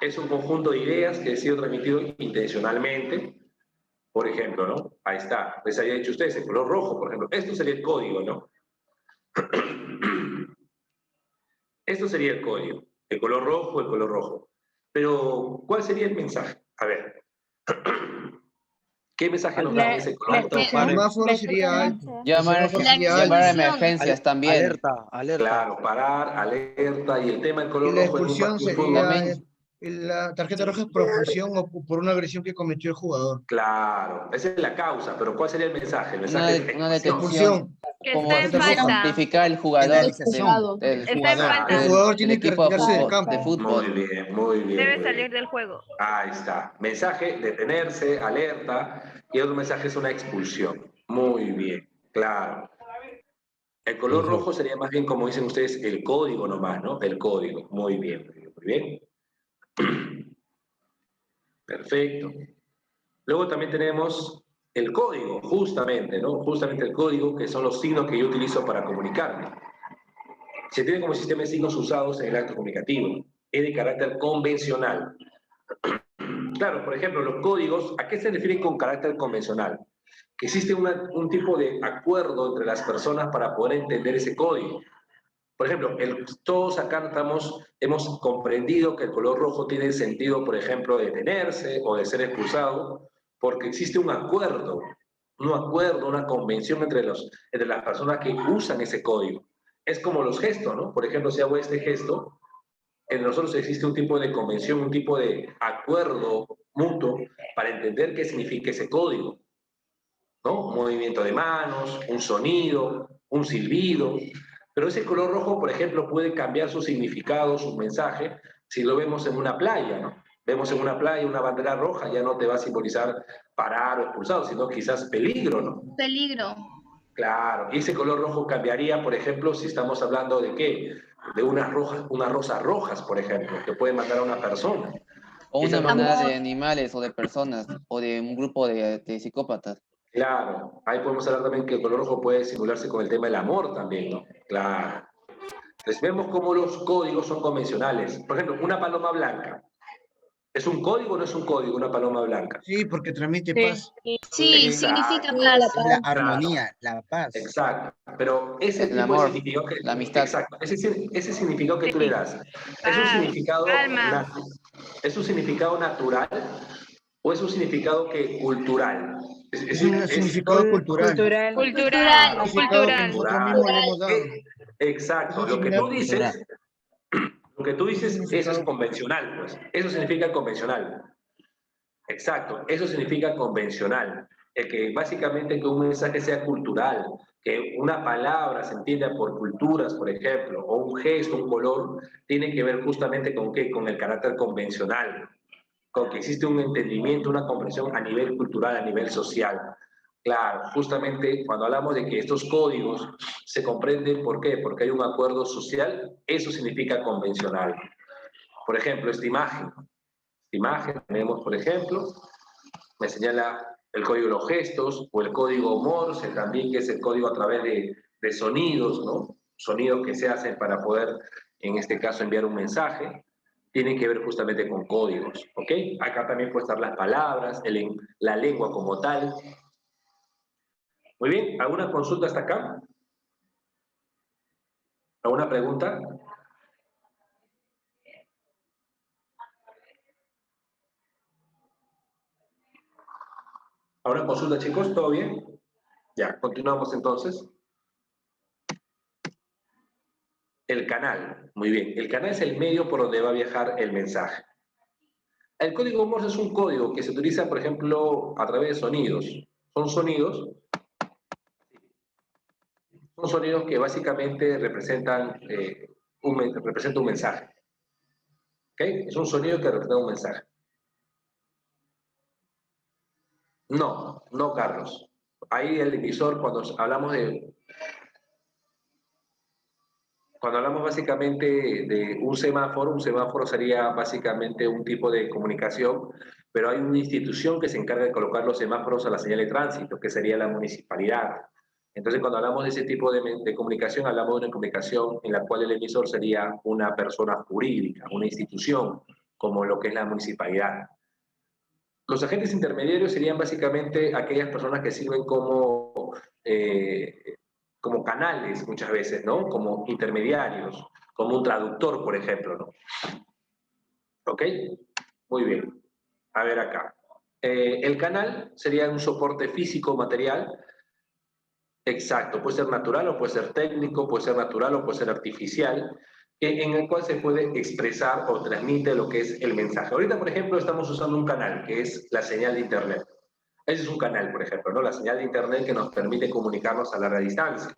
Es un conjunto de ideas que he sido transmitido intencionalmente. Por ejemplo, ¿no? Ahí está. Les había dicho a ustedes el color rojo, por ejemplo. Esto sería el código, ¿no? Esto sería el código. El color rojo. Pero, ¿cuál sería el mensaje? A ver. ¿Qué mensaje nos da ese color? El semáforo sería alto. Llamar, El semáforo sería llamar a alto. emergencias también. Alerta. Claro, parar, alerta, y el tema del color Y la rojo en un expulsión partido de fútbol. sería También. la tarjeta roja es por expulsión o por una agresión que cometió el jugador. Claro, esa es la causa, pero ¿cuál sería el mensaje? El mensaje es Una expulsión. detención. Que Como está en falta. justificar el jugador Penalización. del Está en jugador, falta. El jugador tiene del que equipo retirarse del campo. de Muy fútbol. bien, muy bien. Debe muy salir bien. del juego. Ahí está. Mensaje, detenerse, alerta, y otro mensaje es una expulsión. Muy bien, claro. El color rojo sería más bien, como dicen ustedes, el código nomás, ¿no? El código. Muy bien, muy bien. Perfecto. Luego también tenemos el código, justamente, ¿no? Justamente el código, que son los signos que yo utilizo para comunicarme. Se tiene como sistema de signos usados en el acto comunicativo. Es de carácter convencional. Claro, por ejemplo, los códigos, ¿a qué se refieren con carácter convencional? Que existe un tipo de acuerdo entre las personas para poder entender ese código. Por ejemplo, todos acá hemos comprendido que el color rojo tiene el sentido, por ejemplo, de detenerse o de ser expulsado, porque existe un acuerdo, una convención entre las personas que usan ese código. Es como los gestos, ¿no? Por ejemplo, si hago este gesto, en nosotros existe un tipo de convención, un tipo de acuerdo mutuo para entender qué significa ese código, ¿no? Un movimiento de manos, un sonido, un silbido. Pero ese color rojo, por ejemplo, puede cambiar su significado, su mensaje, si lo vemos en una playa, ¿no? Vemos en una playa una bandera roja, ya no te va a simbolizar parar o expulsado, sino quizás peligro, ¿no? Peligro. Claro, y ese color rojo cambiaría, por ejemplo, si estamos hablando de ¿qué? De unas rosas rojas, por ejemplo, que pueden matar a una persona. O una Esa manada Amor. de animales o de personas o de un grupo de psicópatas. Claro, ahí podemos hablar también que el color rojo puede simularse con el tema del amor también, ¿no? Claro. Entonces vemos cómo los códigos son convencionales. Por ejemplo, una paloma blanca. ¿Es un código o no es un código una paloma blanca? Sí, porque transmite paz. Sí, Exacto. significa paz. Es la armonía, la paz. Exacto. Pero ese El tipo amor, de significado que... la amistad. Exacto. Ese significado que tú le das, ¿es un Paz, significado, calma. ¿es un significado natural o es un significado cultural? Es un significado cultural. Cultural. Un significado que nosotros mismos le hemos dado. Exacto. Es un Lo que tú significado dices que tú dices, eso es convencional, pues. Eso significa convencional. Exacto, eso significa convencional. El que básicamente que un mensaje sea cultural, que una palabra se entienda por culturas, por ejemplo, o un gesto, un color, tiene que ver justamente con qué, con el carácter convencional, con que existe un entendimiento, una comprensión a nivel cultural, a nivel social. Claro, justamente cuando hablamos de que estos códigos se comprenden, ¿por qué? Porque hay un acuerdo social, eso significa convencional. Por ejemplo, esta imagen tenemos, por ejemplo, me señala el código de los gestos o el código Morse también, que es el código a través de sonidos, ¿no? Sonidos que se hacen para poder, en este caso, enviar un mensaje. Tienen que ver justamente con códigos, ¿ok? Acá también pueden estar las palabras, la lengua como tal. Muy bien, ¿alguna consulta hasta acá? ¿Alguna pregunta? ¿Alguna consulta, chicos? ¿Todo bien? Ya, continuamos entonces. El canal, muy bien. El canal es el medio por donde va a viajar el mensaje. El código Morse es un código que se utiliza, por ejemplo, a través de sonidos. Son sonidos que básicamente representan, representa un mensaje. ¿Ok? Es un sonido que representa un mensaje. No, no, Carlos. Ahí el emisor, cuando hablamos básicamente de un semáforo sería básicamente un tipo de comunicación, pero hay una institución que se encarga de colocar los semáforos a la señal de tránsito, que sería la municipalidad. Entonces, cuando hablamos de ese tipo de comunicación, hablamos de una comunicación en la cual el emisor sería una persona jurídica, una institución, como lo que es la municipalidad. Los agentes intermediarios serían básicamente aquellas personas que sirven como canales muchas veces, ¿no? Como intermediarios, como un traductor, por ejemplo, ¿no? ¿Ok? Muy bien. A ver acá. El canal sería un soporte físico, material. Exacto. Puede ser natural o puede ser técnico, puede ser natural o puede ser artificial, en el cual se puede expresar o transmite lo que es el mensaje. Ahorita, por ejemplo, estamos usando un canal que es la señal de Internet. Ese es un canal, por ejemplo, ¿no? La señal de Internet que nos permite comunicarnos a larga distancia.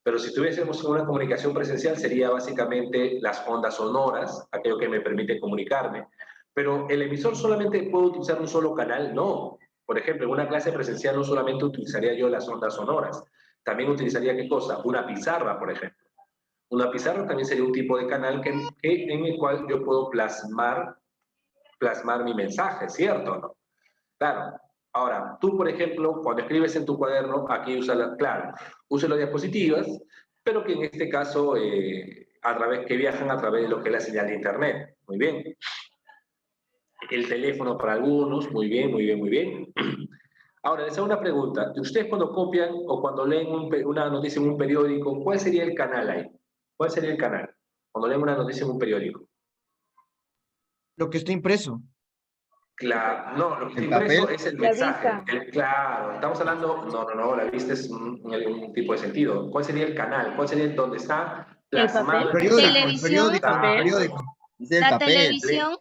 Pero si tuviésemos una comunicación presencial sería básicamente las ondas sonoras, aquello que me permite comunicarme. Pero el emisor solamente puede utilizar un solo canal, no. Por ejemplo, en una clase presencial no solamente utilizaría yo las ondas sonoras, también utilizaría ¿qué cosa? Una pizarra, por ejemplo. Una pizarra también sería un tipo de canal en el cual yo puedo plasmar mi mensaje, ¿cierto o no? Claro. Ahora, tú, por ejemplo, cuando escribes en tu cuaderno, aquí usa las diapositivas, pero que en este caso que viajan a través de lo que es la señal de Internet. Muy bien. El teléfono para algunos, muy bien, muy bien, muy bien. Ahora, les hago una pregunta. ¿Ustedes cuando copian o cuando leen una noticia en un periódico, cuál sería el canal ahí? ¿Cuál sería el canal cuando leen una noticia en un periódico? Lo que está impreso. Claro, no, lo que está ¿El impreso papel? es el La mensaje. vista. Claro, estamos hablando, no, la vista es un tipo de sentido. ¿Cuál sería el canal? ¿Cuál sería donde está ¿El plasmado papel? El Televisión, periódico. Dice el la papel. televisión,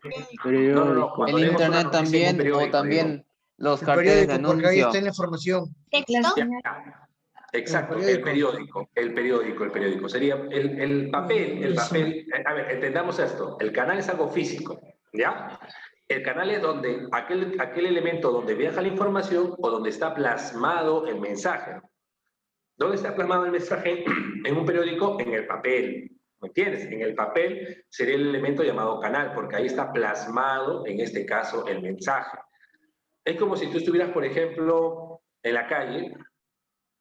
No, cuando El leemos una internet noticia en un también, o periódico, digo. también los El carteles de periódico, porque ahí está anuncio. la información. texto, Ya, exacto, el periódico. Sería el papel, a ver, entendamos esto. El canal es algo físico, ¿ya? El canal es donde aquel elemento donde viaja la información o donde está plasmado el mensaje. ¿Dónde está plasmado el mensaje? En un periódico, en el papel. ¿Me entiendes? En el papel sería el elemento llamado canal, porque ahí está plasmado, en este caso, el mensaje. Es como si tú estuvieras, por ejemplo, en la calle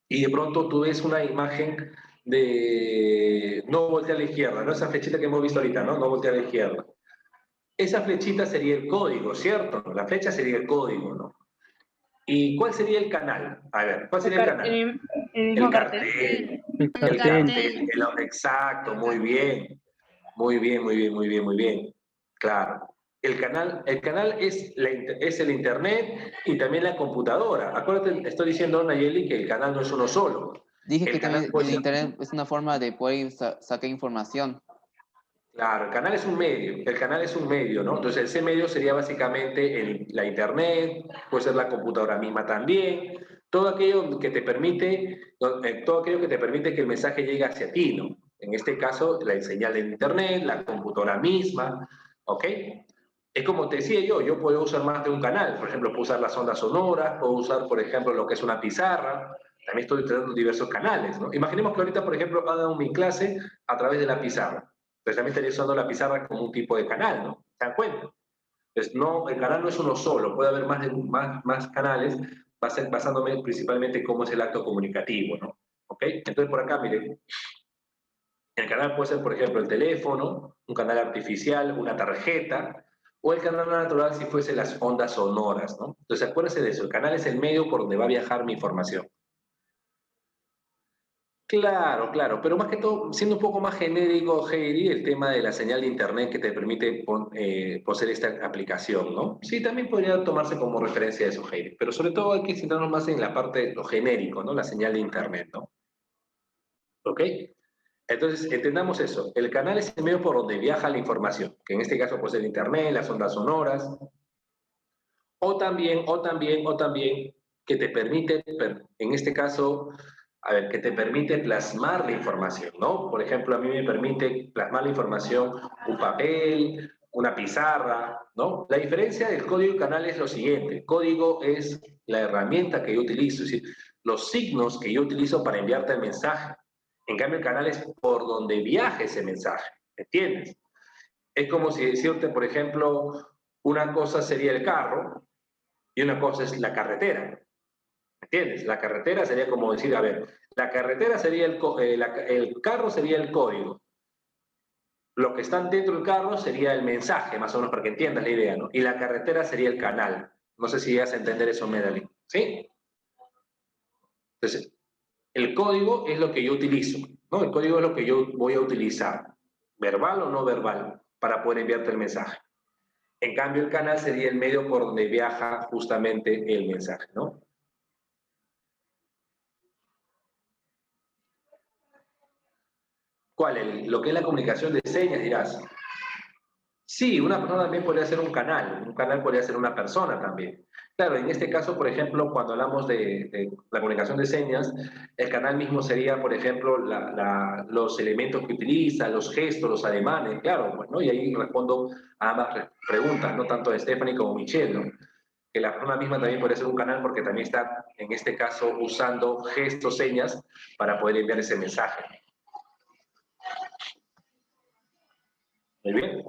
y de pronto tú ves una imagen de no voltea a la izquierda, ¿no? Esa flechita que hemos visto ahorita, ¿no? No voltea a la izquierda. Esa flechita sería el código, ¿cierto? La flecha sería el código, ¿no? ¿Y cuál sería el canal? A ver, ¿cuál sería el canal? El mismo cartel. el cartel. Exacto, muy bien. Muy bien, muy bien, muy bien, muy bien. Claro. El canal es el internet y también la computadora. Acuérdate, estoy diciendo, Nayeli, que el canal no es uno solo. Dije El que canal también puede el ser internet es una forma de poder sacar información. Claro, el canal es un medio, ¿no? Entonces ese medio sería básicamente la internet, puede ser la computadora misma también, todo aquello que te permite, todo aquello que te permite que el mensaje llegue hacia ti, ¿no? En este caso, la señal de internet, la computadora misma, ¿ok? Es como te decía yo puedo usar más de un canal, por ejemplo, puedo usar las ondas sonoras, puedo usar, por ejemplo, lo que es una pizarra, también estoy utilizando diversos canales, ¿no? Imaginemos que ahorita, por ejemplo, hago mi clase a través de la pizarra. Pues también estaría usando la pizarra como un tipo de canal, ¿no? ¿Se dan cuenta? Pues no, el canal no es uno solo, puede haber más canales, basándome principalmente en cómo es el acto comunicativo, ¿no? ¿Ok? Entonces por acá, miren, el canal puede ser, por ejemplo, el teléfono, un canal artificial, una tarjeta, o el canal natural si fuese las ondas sonoras, ¿no? Entonces acuérdense de eso, el canal es el medio por donde va a viajar mi información. Claro, claro, pero más que todo, siendo un poco más genérico, Heidi, el tema de la señal de internet que te permite poseer esta aplicación, ¿no? Sí, también podría tomarse como referencia eso, Heidi, pero sobre todo hay que centrarnos más en la parte de lo genérico, ¿no? La señal de internet, ¿no? ¿Ok? Entonces, entendamos eso. El canal es el medio por donde viaja la información, que en este caso puede ser internet, las ondas sonoras, o también que te permite, en este caso, a ver, que te permite plasmar la información, ¿no? Por ejemplo, a mí me permite plasmar la información un papel, una pizarra, ¿no? La diferencia del código y canal es lo siguiente. El código es la herramienta que yo utilizo, es decir, los signos que yo utilizo para enviarte el mensaje. En cambio, el canal es por donde viaja ese mensaje, ¿entiendes? Es como si decirte, por ejemplo, una cosa sería el carro y una cosa es la carretera. ¿Entiendes? La carretera sería como decir, a ver, la carretera sería el carro sería el código. Lo que está dentro del carro sería el mensaje, más o menos para que entiendas la idea, ¿no? Y la carretera sería el canal. No sé si vas a entender eso, Medali. ¿Sí? Entonces, el código es lo que yo utilizo, ¿no? El código es lo que yo voy a utilizar, verbal o no verbal, para poder enviarte el mensaje. En cambio, el canal sería el medio por donde viaja justamente el mensaje, ¿no? ¿Cuál? Lo que es la comunicación de señas, dirás. Sí, una persona también podría ser un canal podría ser una persona también. Claro, en este caso, por ejemplo, cuando hablamos de la comunicación de señas, el canal mismo sería, por ejemplo, los elementos que utiliza, los gestos, los ademanes, claro, pues, ¿no? Y ahí respondo a ambas preguntas, no tanto de Stephanie como Michelle, ¿no? Que la persona misma también puede ser un canal porque también está, en este caso, usando gestos, señas, para poder enviar ese mensaje. Muy bien.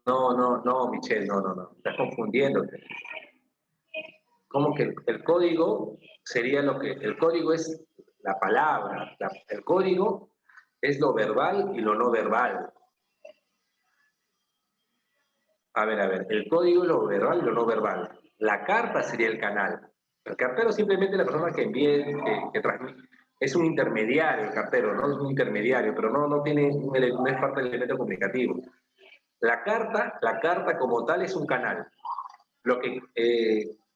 No, Michelle, no. Estás confundiéndote. Como que el código sería lo que... El código es la palabra. El código es lo verbal y lo no verbal. A ver. El código es lo verbal y lo no verbal. La carta sería el canal. El cartero simplemente es la persona que envíe, que transmite. Es un intermediario el cartero, ¿no? Es un intermediario, pero no es parte del elemento comunicativo. La carta como tal es un canal.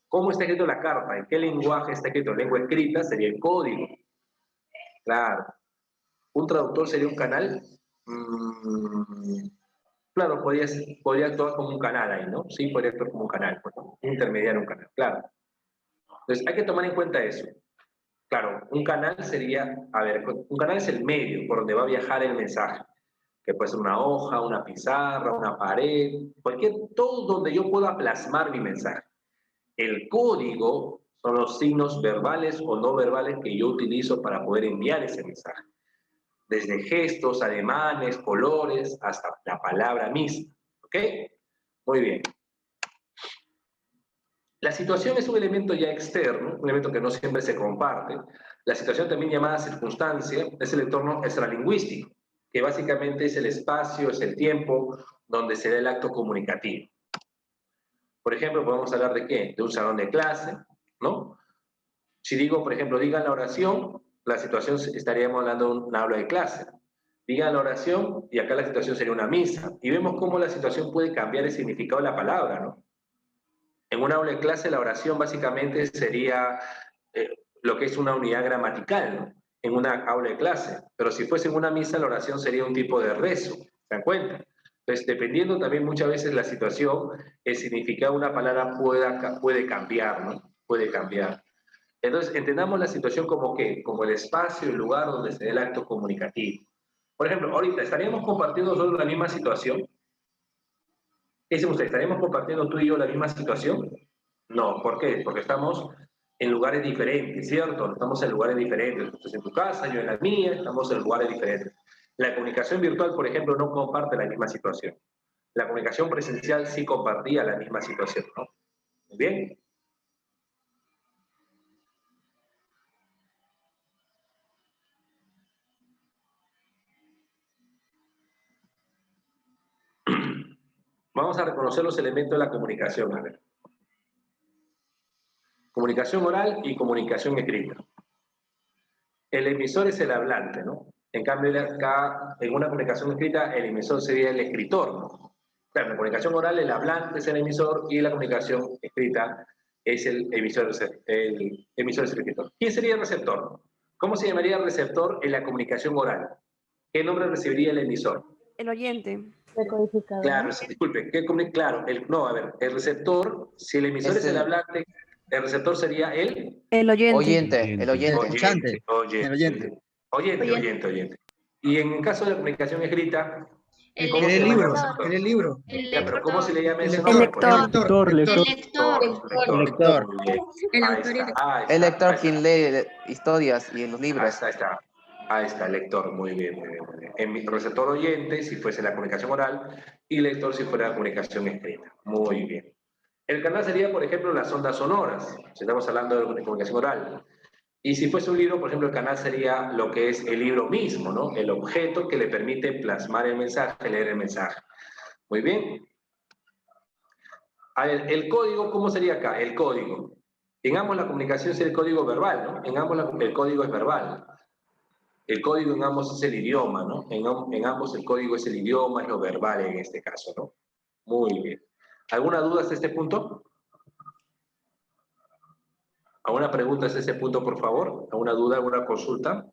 ¿Cómo está escrito la carta? ¿En qué lenguaje está escrito? Lengua escrita sería el código. Claro. ¿Un traductor sería un canal? Claro, podría actuar como un canal ahí, ¿no? Sí, podría actuar como un canal, pues, ¿no? Un intermediario, un canal, claro. Entonces, hay que tomar en cuenta eso. Claro, un canal sería, un canal es el medio por donde va a viajar el mensaje, que puede ser una hoja, una pizarra, una pared, todo donde yo pueda plasmar mi mensaje. El código son los signos verbales o no verbales que yo utilizo para poder enviar ese mensaje. Desde gestos, ademanes, colores, hasta la palabra misma. ¿Ok? Muy bien. La situación es un elemento ya externo, un elemento que no siempre se comparte. La situación, también llamada circunstancia, es el entorno extralingüístico, que básicamente es el espacio, es el tiempo donde se da el acto comunicativo. Por ejemplo, podemos hablar de ¿qué? De un salón de clase, ¿no? Si digo, por ejemplo, digan la oración, la situación estaríamos hablando de un aula de clase. Digan la oración y acá la situación sería una misa. Y vemos cómo la situación puede cambiar el significado de la palabra, ¿no? En un aula de clase la oración básicamente sería lo que es una unidad gramatical, ¿no? En una aula de clase. Pero si fuese en una misa, la oración sería un tipo de rezo, ¿se dan cuenta? Entonces, dependiendo también muchas veces la situación, el significado de una palabra puede cambiar, ¿no? Puede cambiar. Entonces, entendamos la situación como que, como el espacio, el lugar donde se dé el acto comunicativo. Por ejemplo, ahorita, ¿estaríamos compartiendo solo la misma situación? ¿Qué dicen ustedes? ¿Estaríamos compartiendo tú y yo la misma situación? No, ¿por qué? Porque estamos en lugares diferentes, ¿cierto? Estamos en lugares diferentes. Tú estás en tu casa, yo en la mía, estamos en lugares diferentes. La comunicación virtual, por ejemplo, no comparte la misma situación. La comunicación presencial sí compartía la misma situación, ¿no? Muy bien. Vamos a reconocer los elementos de la comunicación, a ver. Comunicación oral y comunicación escrita. El emisor es el hablante, ¿no? En cambio, acá, en una comunicación escrita, el emisor sería el escritor, ¿no? Claro, en la comunicación oral, el hablante es el emisor y la comunicación escrita es el emisor es el escritor. ¿Quién sería el receptor? ¿Cómo se llamaría el receptor en la comunicación oral? ¿Qué nombre recibiría el emisor? El oyente. Decodificador. Claro, disculpe, claro, no, a ver, el receptor, si el emisor es el hablante, el receptor sería el Oyente. oyente. Y en caso de la comunicación escrita, El ¿cómo que se lee llama el libros, receptor? que lee libros. Ya, pero ¿cómo se le llama ese El nombre? lector. Lector. El lector quien lee historias y los libros. Ahí está, lector, muy bien, muy bien, muy bien. En mi receptor oyente, si fuese la comunicación oral, y lector si fuera la comunicación escrita. Muy bien. El canal sería, por ejemplo, las ondas sonoras, si estamos hablando de comunicación oral. Y si fuese un libro, por ejemplo, el canal sería lo que es el libro mismo, ¿no? El objeto que le permite plasmar el mensaje, leer el mensaje. Muy bien. A ver, el código, ¿cómo sería acá? El código. En ambos la comunicación es el código verbal, ¿no? En ambos el código es verbal. El código en ambos es el idioma, ¿no? En ambos el código es el idioma, es lo verbal en este caso, ¿no? Muy bien. ¿Alguna duda hasta este punto? ¿Alguna pregunta hasta este punto, por favor? ¿Alguna duda, alguna consulta?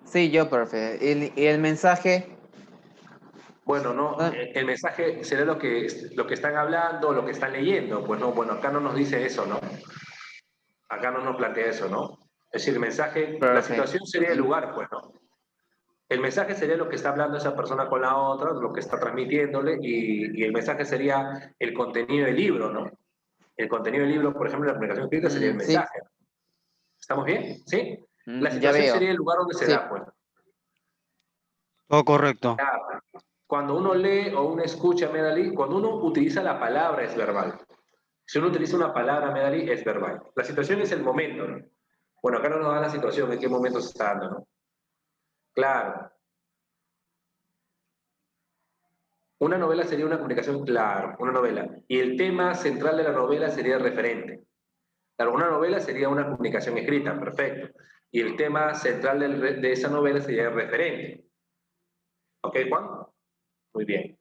Sí, yo, profe. ¿Y el mensaje? Bueno, no, el mensaje será lo que están hablando, lo que están leyendo. Pues no, bueno, acá no nos dice eso, ¿no? Acá no nos plantea eso, ¿no? Es decir, el mensaje, la situación sería el lugar, pues, ¿no? El mensaje sería lo que está hablando esa persona con la otra, lo que está transmitiéndole, y el mensaje sería el contenido del libro, ¿no? El contenido del libro, por ejemplo, la comunicación escrita sería el mensaje. Sí. ¿Estamos bien? ¿Sí? La Ya situación veo. sería el lugar donde se da, pues. Todo correcto. Claro. Cuando uno lee o uno escucha Medalí, cuando uno utiliza la palabra es verbal. Si uno utiliza una palabra Medalí, es verbal. La situación es el momento, ¿no? Bueno, acá no nos da la situación, en qué momento se está dando, ¿no? Claro. Una novela sería una comunicación, claro, una novela. Y el tema central de la novela sería el referente. Claro, una novela sería una comunicación escrita, perfecto. Y el tema central de esa novela sería el referente. ¿Ok, Juan? Muy bien.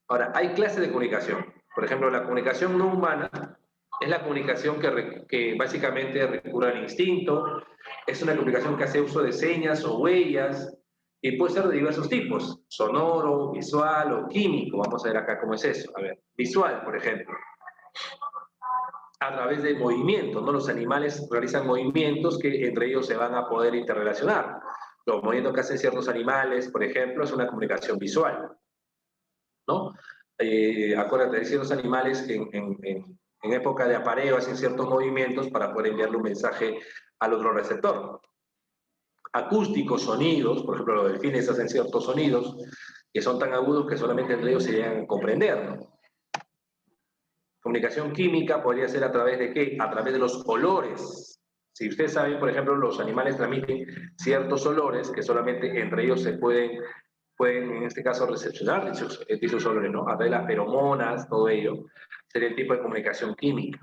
Ahora, hay clases de comunicación. Por ejemplo, la comunicación no humana es la comunicación que básicamente recurre al instinto, es una comunicación que hace uso de señas o huellas, y puede ser de diversos tipos, sonoro, visual o químico. Vamos a ver acá cómo es eso. A ver, visual, por ejemplo. A través de movimientos, ¿no? Los animales realizan movimientos que entre ellos se van a poder interrelacionar. Los movimientos que hacen ciertos animales, por ejemplo, es una comunicación visual, ¿no? Acuérdate, de ciertos animales en época de apareo hacen ciertos movimientos para poder enviarle un mensaje al otro receptor. Acústicos, sonidos, por ejemplo, los delfines hacen ciertos sonidos que son tan agudos que solamente entre ellos se llegan a comprender, ¿no? Comunicación química podría ser a través de ¿qué? A través de los olores. Si ustedes saben, por ejemplo, los animales transmiten ciertos olores que solamente entre ellos se pueden en este caso recepcionar dichos olores, ¿no? A través de las feromonas, todo ello, sería el tipo de comunicación química.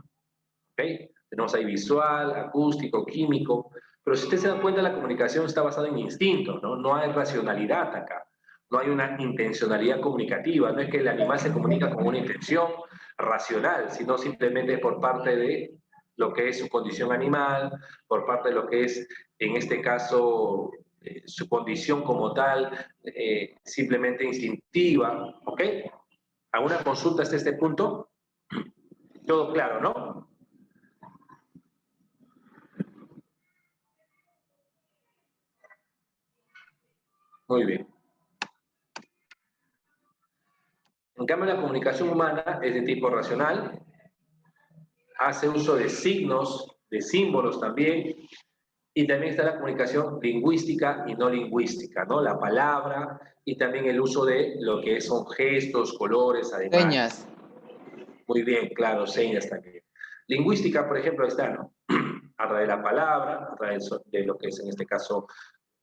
¿Ok? Tenemos ahí visual, acústico, químico, pero si ustedes se dan cuenta, la comunicación está basada en instintos, ¿no? No hay racionalidad acá. No hay una intencionalidad comunicativa, no es que el animal se comunica con una intención, racional, sino simplemente por parte de lo que es su condición animal, por parte de lo que es, en este caso, su condición como tal, simplemente instintiva, ¿ok? ¿Alguna consulta hasta este punto? Todo claro, ¿no? Muy bien. En cambio, la comunicación humana es de tipo racional, hace uso de signos, de símbolos también, y también está la comunicación lingüística y no lingüística, ¿no? La palabra y también el uso de lo que son gestos, colores, además. Señas. Muy bien, claro, señas también. Lingüística, por ejemplo, ahí está, ¿no? A través de la palabra, a través de lo que es en este caso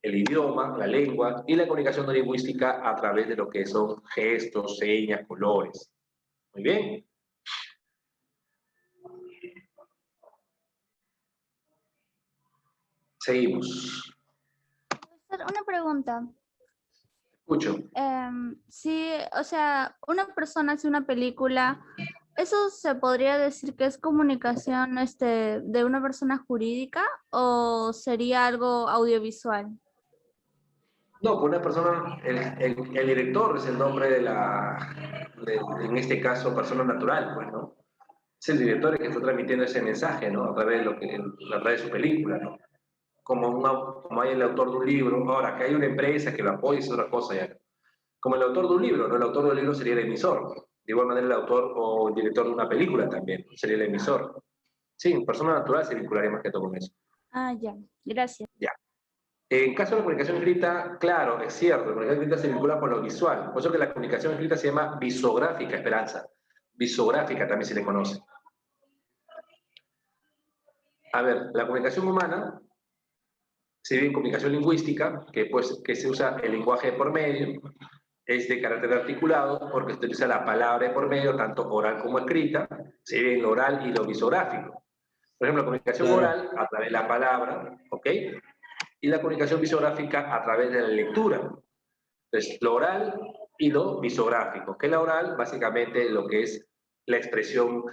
el idioma, la lengua, y la comunicación no lingüística a través de lo que son gestos, señas, colores. Muy bien. Seguimos. Una pregunta. Escucho. Sí, o sea, una persona hace una película, ¿eso se podría decir que es comunicación de una persona jurídica o sería algo audiovisual? No, pues una persona, el director es el nombre de en este caso, persona natural, pues, ¿no? Es el director el que está transmitiendo ese mensaje, ¿no? A través a través de su película, ¿no? Como hay el autor de un libro, ahora que hay una empresa que lo apoya es otra cosa ya. Como el autor de un libro, ¿no? El autor del libro sería el emisor. De igual manera el autor o el director de una película también sería el emisor. Sí, persona natural se vincularía más que todo con eso. Ah, ya, gracias. Ya. En caso de la comunicación escrita, claro, es cierto, la comunicación escrita se vincula con lo visual. Por eso que la comunicación escrita se llama visográfica, Esperanza. Visográfica también se le conoce. A ver, la comunicación humana se divide en comunicación lingüística, que se usa el lenguaje por medio, es de carácter articulado porque se utiliza la palabra por medio, tanto oral como escrita, se divide en lo oral y lo visográfico. Por ejemplo, la comunicación oral a través de la palabra, ¿ok? Y la comunicación visográfica a través de la lectura. Entonces, lo oral y lo visográfico. Que la oral, básicamente, lo que es la expresión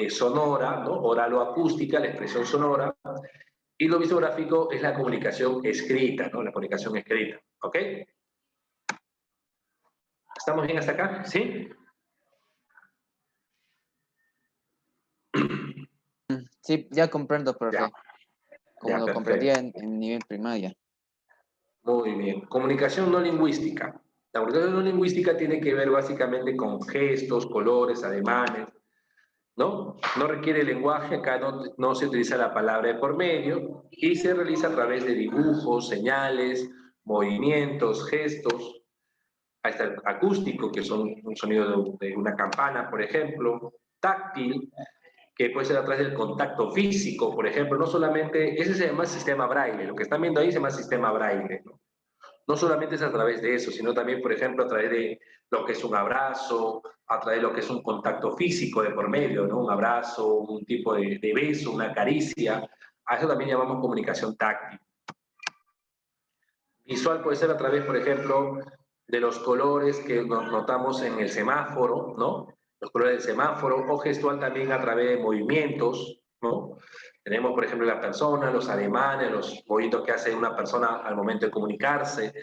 sonora, ¿no? Oral o acústica, la expresión sonora. Y lo visográfico es la comunicación escrita, ¿no? La comunicación escrita, ¿ok? ¿Estamos bien hasta acá? ¿Sí? Sí, ya comprendo, profe. Ya. Como Ya, lo perfecto. comprendía en nivel primaria. Muy bien. Comunicación no lingüística. La comunicación no lingüística tiene que ver básicamente con gestos, colores, ademanes, ¿no? No requiere lenguaje, acá no se utiliza la palabra de por medio y se realiza a través de dibujos, señales, movimientos, gestos. Ahí está el acústico, que son un sonido de una campana, por ejemplo. Táctil, que puede ser a través del contacto físico, por ejemplo. No solamente, ese se llama sistema braille. Lo que están viendo ahí se llama sistema braille, ¿no? No solamente es a través de eso, sino también, por ejemplo, a través de lo que es un abrazo, a través de lo que es un contacto físico de por medio, ¿no? Un abrazo, un tipo de beso, una caricia. A eso también llamamos comunicación táctil. Visual puede ser a través, por ejemplo, de los colores que notamos en el semáforo, ¿no? Los colores del semáforo, o gestual también a través de movimientos, ¿no? Tenemos, por ejemplo, la persona, los ademanes, los movimientos que hace una persona al momento de comunicarse.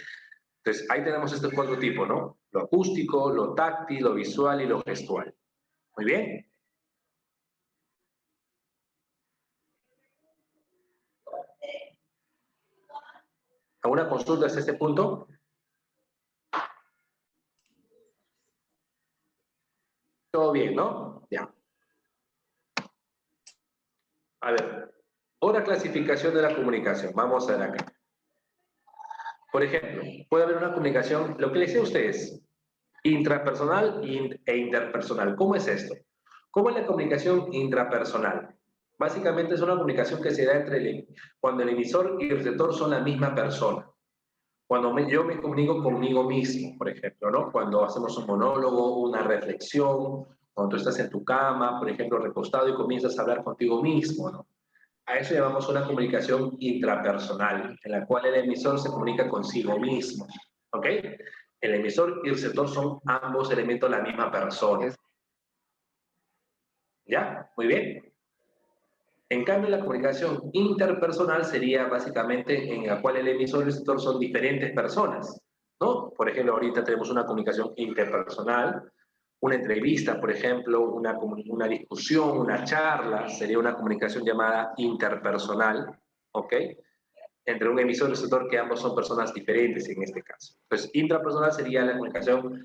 Entonces, ahí tenemos estos 4 tipos, ¿no? Lo acústico, lo táctil, lo visual y lo gestual. Muy bien. ¿Alguna consulta hasta este punto? Todo bien, ¿no? Ya. A ver, otra clasificación de la comunicación. Vamos a ver acá. Por ejemplo, puede haber una comunicación, lo que les decía a ustedes, intrapersonal e interpersonal. ¿Cómo es esto? ¿Cómo es la comunicación intrapersonal? Básicamente es una comunicación que se da cuando el emisor y el receptor son la misma persona. Cuando yo me comunico conmigo mismo, por ejemplo, ¿no? Cuando hacemos un monólogo, una reflexión, cuando tú estás en tu cama, por ejemplo, recostado y comienzas a hablar contigo mismo, ¿no? A eso llamamos una comunicación intrapersonal, en la cual el emisor se comunica consigo mismo, ¿ok? El emisor y el receptor son ambos elementos de la misma persona. ¿Ya? Muy bien. En cambio, la comunicación interpersonal sería básicamente en la cual el emisor y el receptor son diferentes personas, ¿no? Por ejemplo, ahorita tenemos una comunicación interpersonal, una entrevista, por ejemplo, una discusión, una charla, sería una comunicación llamada interpersonal, ¿ok? Entre un emisor y receptor, que ambos son personas diferentes en este caso. Pues intrapersonal sería la comunicación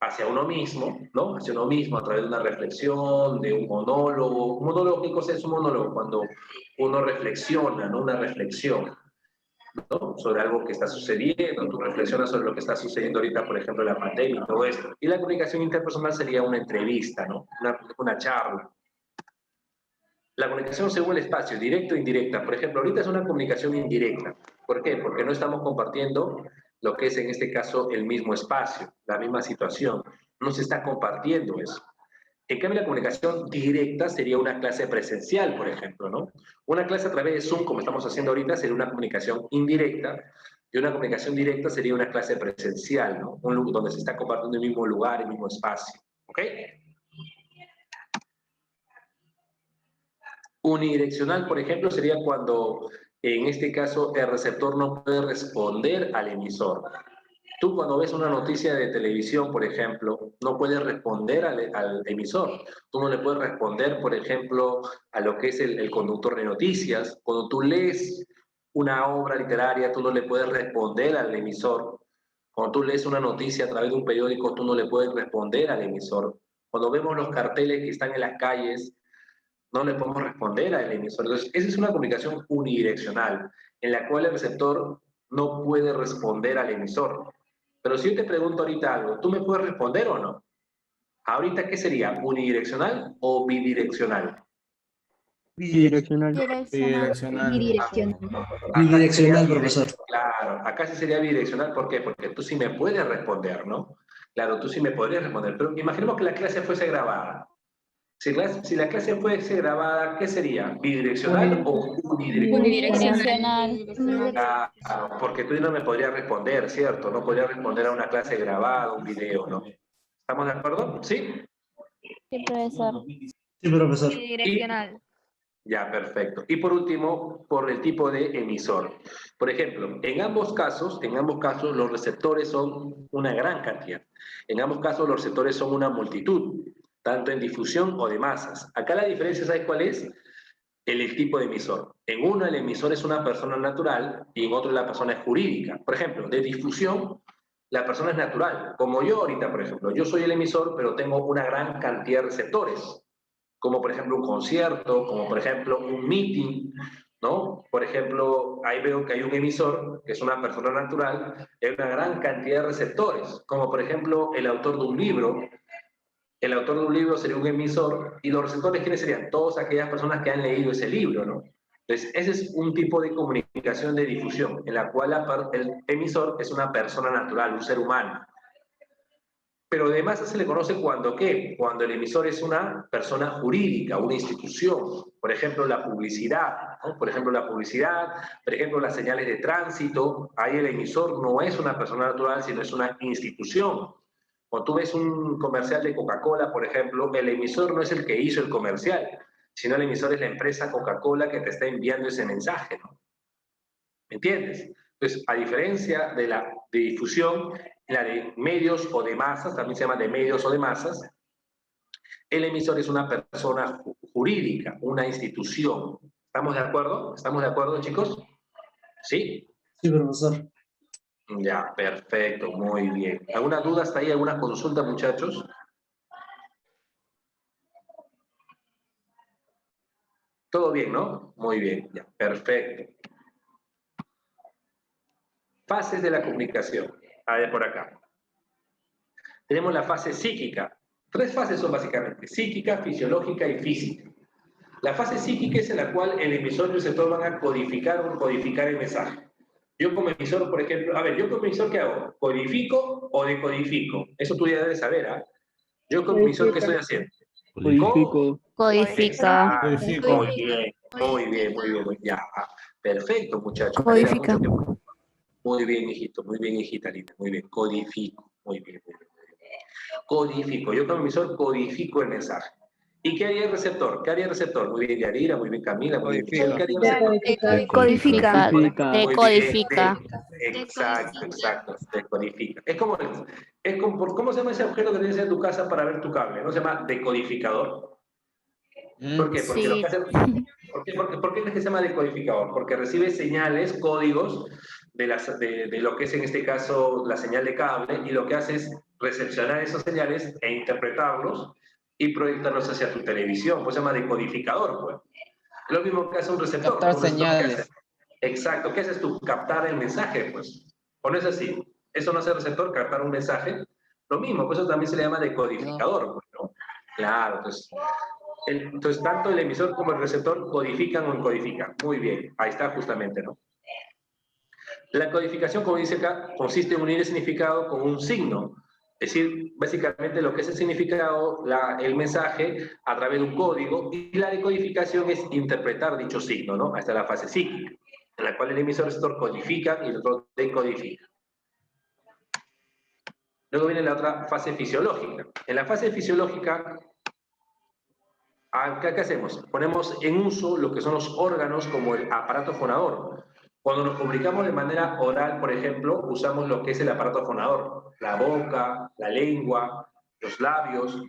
hacia uno mismo, ¿no? Hacia uno mismo a través de una reflexión, de un monólogo. Un monólogo, ¿qué cosa es un monólogo? Cuando uno reflexiona, ¿no? Una reflexión, ¿no? Sobre algo que está sucediendo, tú reflexionas sobre lo que está sucediendo ahorita, por ejemplo, la pandemia y todo esto. Y la comunicación interpersonal sería una entrevista, ¿no? Una charla. La comunicación según el espacio, directa o indirecta. Por ejemplo, ahorita es una comunicación indirecta. ¿Por qué? Porque no estamos compartiendo lo que es en este caso el mismo espacio, la misma situación. No se está compartiendo eso. En cambio, la comunicación directa sería una clase presencial, por ejemplo, ¿no? Una clase a través de Zoom, como estamos haciendo ahorita, sería una comunicación indirecta, y una comunicación directa sería una clase presencial, ¿no? Donde se está compartiendo el mismo lugar, el mismo espacio. ¿Ok? Unidireccional, por ejemplo, sería cuando, en este caso, el receptor no puede responder al emisor. Tú cuando ves una noticia de televisión, por ejemplo, no puedes responder al emisor. Tú no le puedes responder, por ejemplo, a lo que es el conductor de noticias. Cuando tú lees una obra literaria, tú no le puedes responder al emisor. Cuando tú lees una noticia a través de un periódico, tú no le puedes responder al emisor. Cuando vemos los carteles que están en las calles, no le podemos responder al emisor. Entonces, esa es una comunicación unidireccional, en la cual el receptor no puede responder al emisor. Pero si yo te pregunto ahorita algo, ¿tú me puedes responder o no? Ahorita, ¿qué sería? ¿Unidireccional o bidireccional? Bidireccional. Bidireccional. Bidireccional, profesor. Claro, acá sí sería bidireccional. ¿Por qué? Porque tú sí me puedes responder, ¿no? Claro, tú sí me podrías responder. Pero imaginemos que la clase fuese grabada. Si la clase fuese grabada, ¿qué sería? ¿Bidireccional o unidireccional? Unidireccional. Claro, porque tú no me podrías responder, ¿cierto? No podría responder a una clase grabada, un video, ¿no? ¿Estamos de acuerdo? ¿Sí? Sí, profesor. Sí, profesor. Unidireccional. Ya, perfecto. Y por último, por el tipo de emisor. Por ejemplo, en ambos casos, los receptores son una gran cantidad. En ambos casos, los receptores son una multitud, tanto en difusión o de masas. Acá la diferencia, ¿sabes cuál es? El tipo de emisor. En uno, el emisor es una persona natural y en otro, la persona es jurídica. Por ejemplo, de difusión, la persona es natural. Como yo ahorita, por ejemplo, yo soy el emisor, pero tengo una gran cantidad de receptores, como por ejemplo un concierto, como por ejemplo un meeting, ¿no? Por ejemplo, ahí veo que hay un emisor, que es una persona natural, y hay una gran cantidad de receptores, como por ejemplo el autor de un libro. El autor de un libro sería un emisor, y los receptores, ¿quiénes serían? Todas aquellas personas que han leído ese libro, ¿no? Entonces, ese es un tipo de comunicación de difusión, en la cual el emisor es una persona natural, un ser humano. Pero además se le conoce cuando, ¿qué? Cuando el emisor es una persona jurídica, una institución. Por ejemplo, la publicidad, ¿no? Por ejemplo, las señales de tránsito. Ahí el emisor no es una persona natural, sino es una institución. Cuando tú ves un comercial de Coca-Cola, por ejemplo, el emisor no es el que hizo el comercial, sino el emisor es la empresa Coca-Cola que te está enviando ese mensaje, ¿no? ¿Me entiendes? Entonces, a diferencia de la de difusión, la de medios o de masas, también se llama de medios o de masas, el emisor es una persona jurídica, una institución. ¿Estamos de acuerdo? ¿Estamos de acuerdo, chicos? ¿Sí? Sí, profesor. Ya, perfecto, muy bien. ¿Alguna duda hasta ahí? ¿Alguna consulta, muchachos? ¿Todo bien, no? Muy bien, ya, perfecto. Fases de la comunicación. A ver, por acá. Tenemos la fase psíquica. 3 fases son básicamente: psíquica, fisiológica y física. La fase psíquica es en la cual el emisor y el receptor van a codificar el mensaje. Yo como emisor, por ejemplo, yo como emisor, ¿qué hago? ¿Codifico o decodifico? Eso tú ya debes saber, ¿ah? Yo como emisor, ¿qué estoy haciendo? Codifico. Codifica. Exacto. Muy bien, muy bien, muy bien. Ya, perfecto, muchachos. Codifica. Muy bien, hijito, muy bien, hijita linda, muy bien. Codifico, muy bien, muy bien. Codifico. Yo como emisor codifico el mensaje. ¿Y qué haría el receptor? ¿Qué haría el receptor? Muy bien, Yarira, muy bien, Camila, muy bien. Codifica. ¿Qué haría el receptor? Decodifica. Decodifica. Exacto, exacto, decodifica. Es como, ¿cómo se llama ese objeto que tienes en tu casa para ver tu cable? ¿No se llama decodificador? ¿Por qué? Porque lo Sí. que hace, ¿por qué es que se llama decodificador? Porque recibe señales, códigos de lo que es en este caso la señal de cable, y lo que hace es recepcionar esas señales e interpretarlos y proyectarlos hacia tu televisión. Pues se llama decodificador, pues. Lo mismo que hace un receptor. Captar Un receptor, ¿qué hace? señales. Exacto, ¿qué haces tú? Captar el mensaje, pues. ¿O no es así? Eso no hace el receptor, captar un mensaje. Lo mismo, pues eso también se le llama decodificador, pues, ¿no? Claro, entonces tanto el emisor como el receptor codifican o encodifican. Muy bien, ahí está justamente, ¿no? La codificación, como dice acá, consiste en unir el significado con un signo. Es decir, básicamente lo que es el significado, el mensaje, a través de un código, y la decodificación es interpretar dicho signo, ¿no? Hasta la fase psíquica, en la cual el emisor y el receptor codifican y el otro decodifica. Luego viene la otra fase fisiológica. En la fase fisiológica, ¿qué hacemos? Ponemos en uso lo que son los órganos como el aparato fonador. Cuando nos comunicamos de manera oral, por ejemplo, usamos lo que es el aparato fonador, la boca, la lengua, los labios,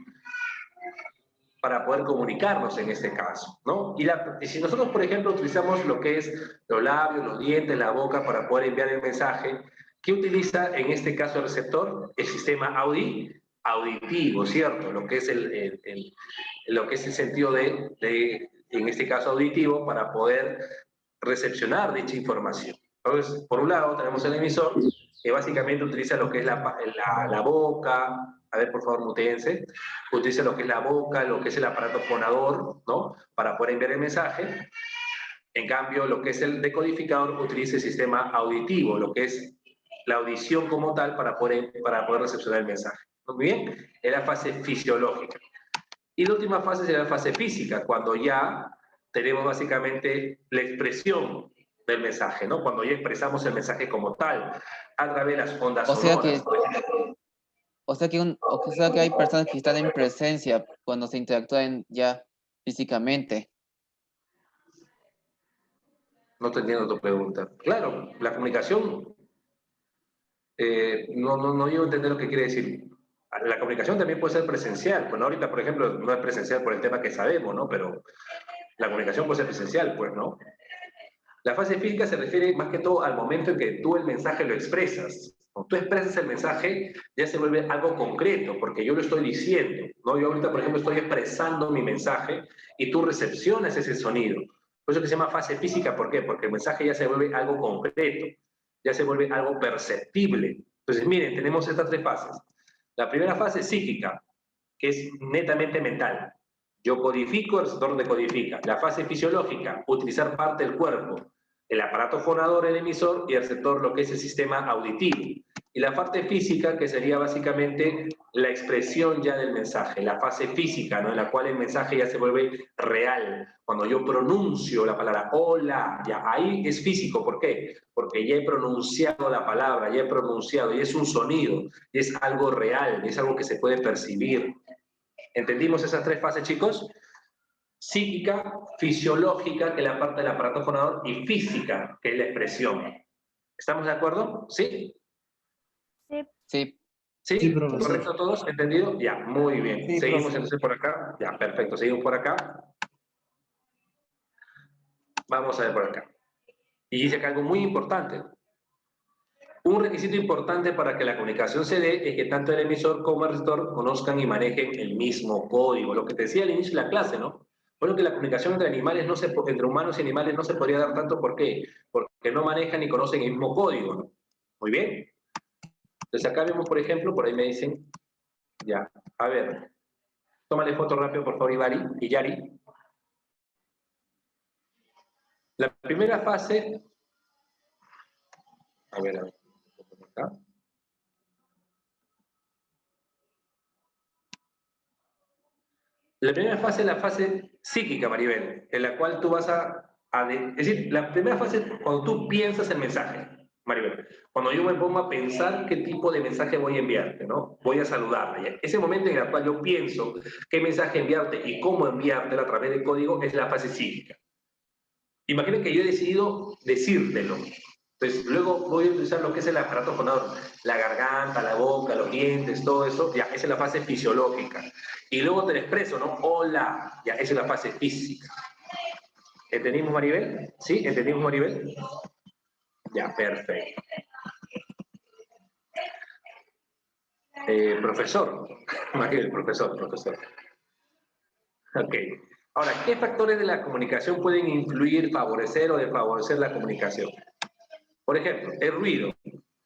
para poder comunicarnos en este caso, ¿no? Y si nosotros, por ejemplo, utilizamos lo que es los labios, los dientes, la boca para poder enviar el mensaje, ¿qué utiliza en este caso el receptor? El sistema auditivo, ¿cierto? Lo que es lo que es el sentido en este caso auditivo, para poder recepcionar dicha información. Entonces, por un lado tenemos el emisor, que básicamente utiliza lo que es la boca, a ver, por favor, mutéense, utiliza lo que es la boca, lo que es el aparato fonador, ¿no? Para poder enviar el mensaje. En cambio, lo que es el decodificador utiliza el sistema auditivo, lo que es la audición como tal, para poder recepcionar el mensaje. Muy bien, es la fase fisiológica. Y la última fase será la fase física, cuando ya tenemos básicamente la expresión del mensaje, ¿no? Cuando ya expresamos el mensaje como tal, a través de las ondas sonoras. O sea que hay personas que están en presencia cuando se interactúan ya físicamente. No te entiendo tu pregunta. Claro, la comunicación, no llego a entender lo que quiere decir. La comunicación también puede ser presencial. Bueno, ahorita, por ejemplo, no es presencial por el tema que sabemos, ¿no? Pero la comunicación puede ser presencial, pues, ¿no? La fase física se refiere más que todo al momento en que tú el mensaje lo expresas. Cuando tú expresas el mensaje, ya se vuelve algo concreto, porque yo lo estoy diciendo, ¿no? Yo ahorita, por ejemplo, estoy expresando mi mensaje y tú recepcionas ese sonido. Por eso que se llama fase física, ¿por qué? Porque el mensaje ya se vuelve algo concreto, ya se vuelve algo perceptible. Entonces, miren, tenemos estas tres fases. La primera fase es psíquica, que es netamente mental. Yo codifico, el receptor decodifica. La fase fisiológica, utilizar parte del cuerpo. El aparato fonador, el emisor, y el receptor, lo que es el sistema auditivo. Y la parte física, que sería básicamente la expresión ya del mensaje, la fase física, ¿no? En la cual el mensaje ya se vuelve real. Cuando yo pronuncio la palabra hola, ya ahí es físico. ¿Por qué? Porque ya he pronunciado la palabra, ya he pronunciado, y es un sonido, y es algo real, es algo que se puede percibir. ¿Entendimos esas tres fases, chicos? Psíquica, fisiológica, que es la parte del aparato fonador, y física, que es la expresión. ¿Estamos de acuerdo? ¿Sí? Sí. ¿Sí? Sí, profesor. ¿Correcto todos? ¿Entendido? Ya, muy bien. Sí, Seguimos profe. entonces por acá. Ya, perfecto. Seguimos por acá. Vamos a ver por acá. Y dice acá algo muy importante. Un requisito importante para que la comunicación se dé es que tanto el emisor como el receptor conozcan y manejen el mismo código. Lo que te decía al inicio de la clase, ¿no? Bueno, que la comunicación entre entre humanos y animales no se podría dar tanto. ¿Por qué? Porque no manejan ni conocen el mismo código, ¿no? Muy bien. Entonces acá vemos, por ejemplo, por ahí me dicen, ya, a ver, tómale foto rápido, por favor, y Yari. La primera fase, a ver, acá. La primera fase es la fase psíquica, Maribel, en la cual tú vas es decir, la primera fase es cuando tú piensas el mensaje. Maribel, cuando yo me pongo a pensar qué tipo de mensaje voy a enviarte, ¿no? Voy a saludarla. ¿Ya? Ese momento en el cual yo pienso qué mensaje enviarte y cómo enviártelo a través del código es la fase psíquica. Imaginen que yo he decidido decírtelo. Entonces, luego voy a utilizar lo que es el aparato fonador, la garganta, la boca, los dientes, todo eso, ya, esa es la fase fisiológica. Y luego te lo expreso, ¿no? Hola, ya, esa es la fase física. ¿Entendimos, Maribel? ¿Sí? ¿Entendimos, Maribel? Ya, perfecto. Profesor, Maribel, profesor. Ok. Ahora, ¿qué factores de la comunicación pueden influir, favorecer o desfavorecer la comunicación? Por ejemplo, el ruido.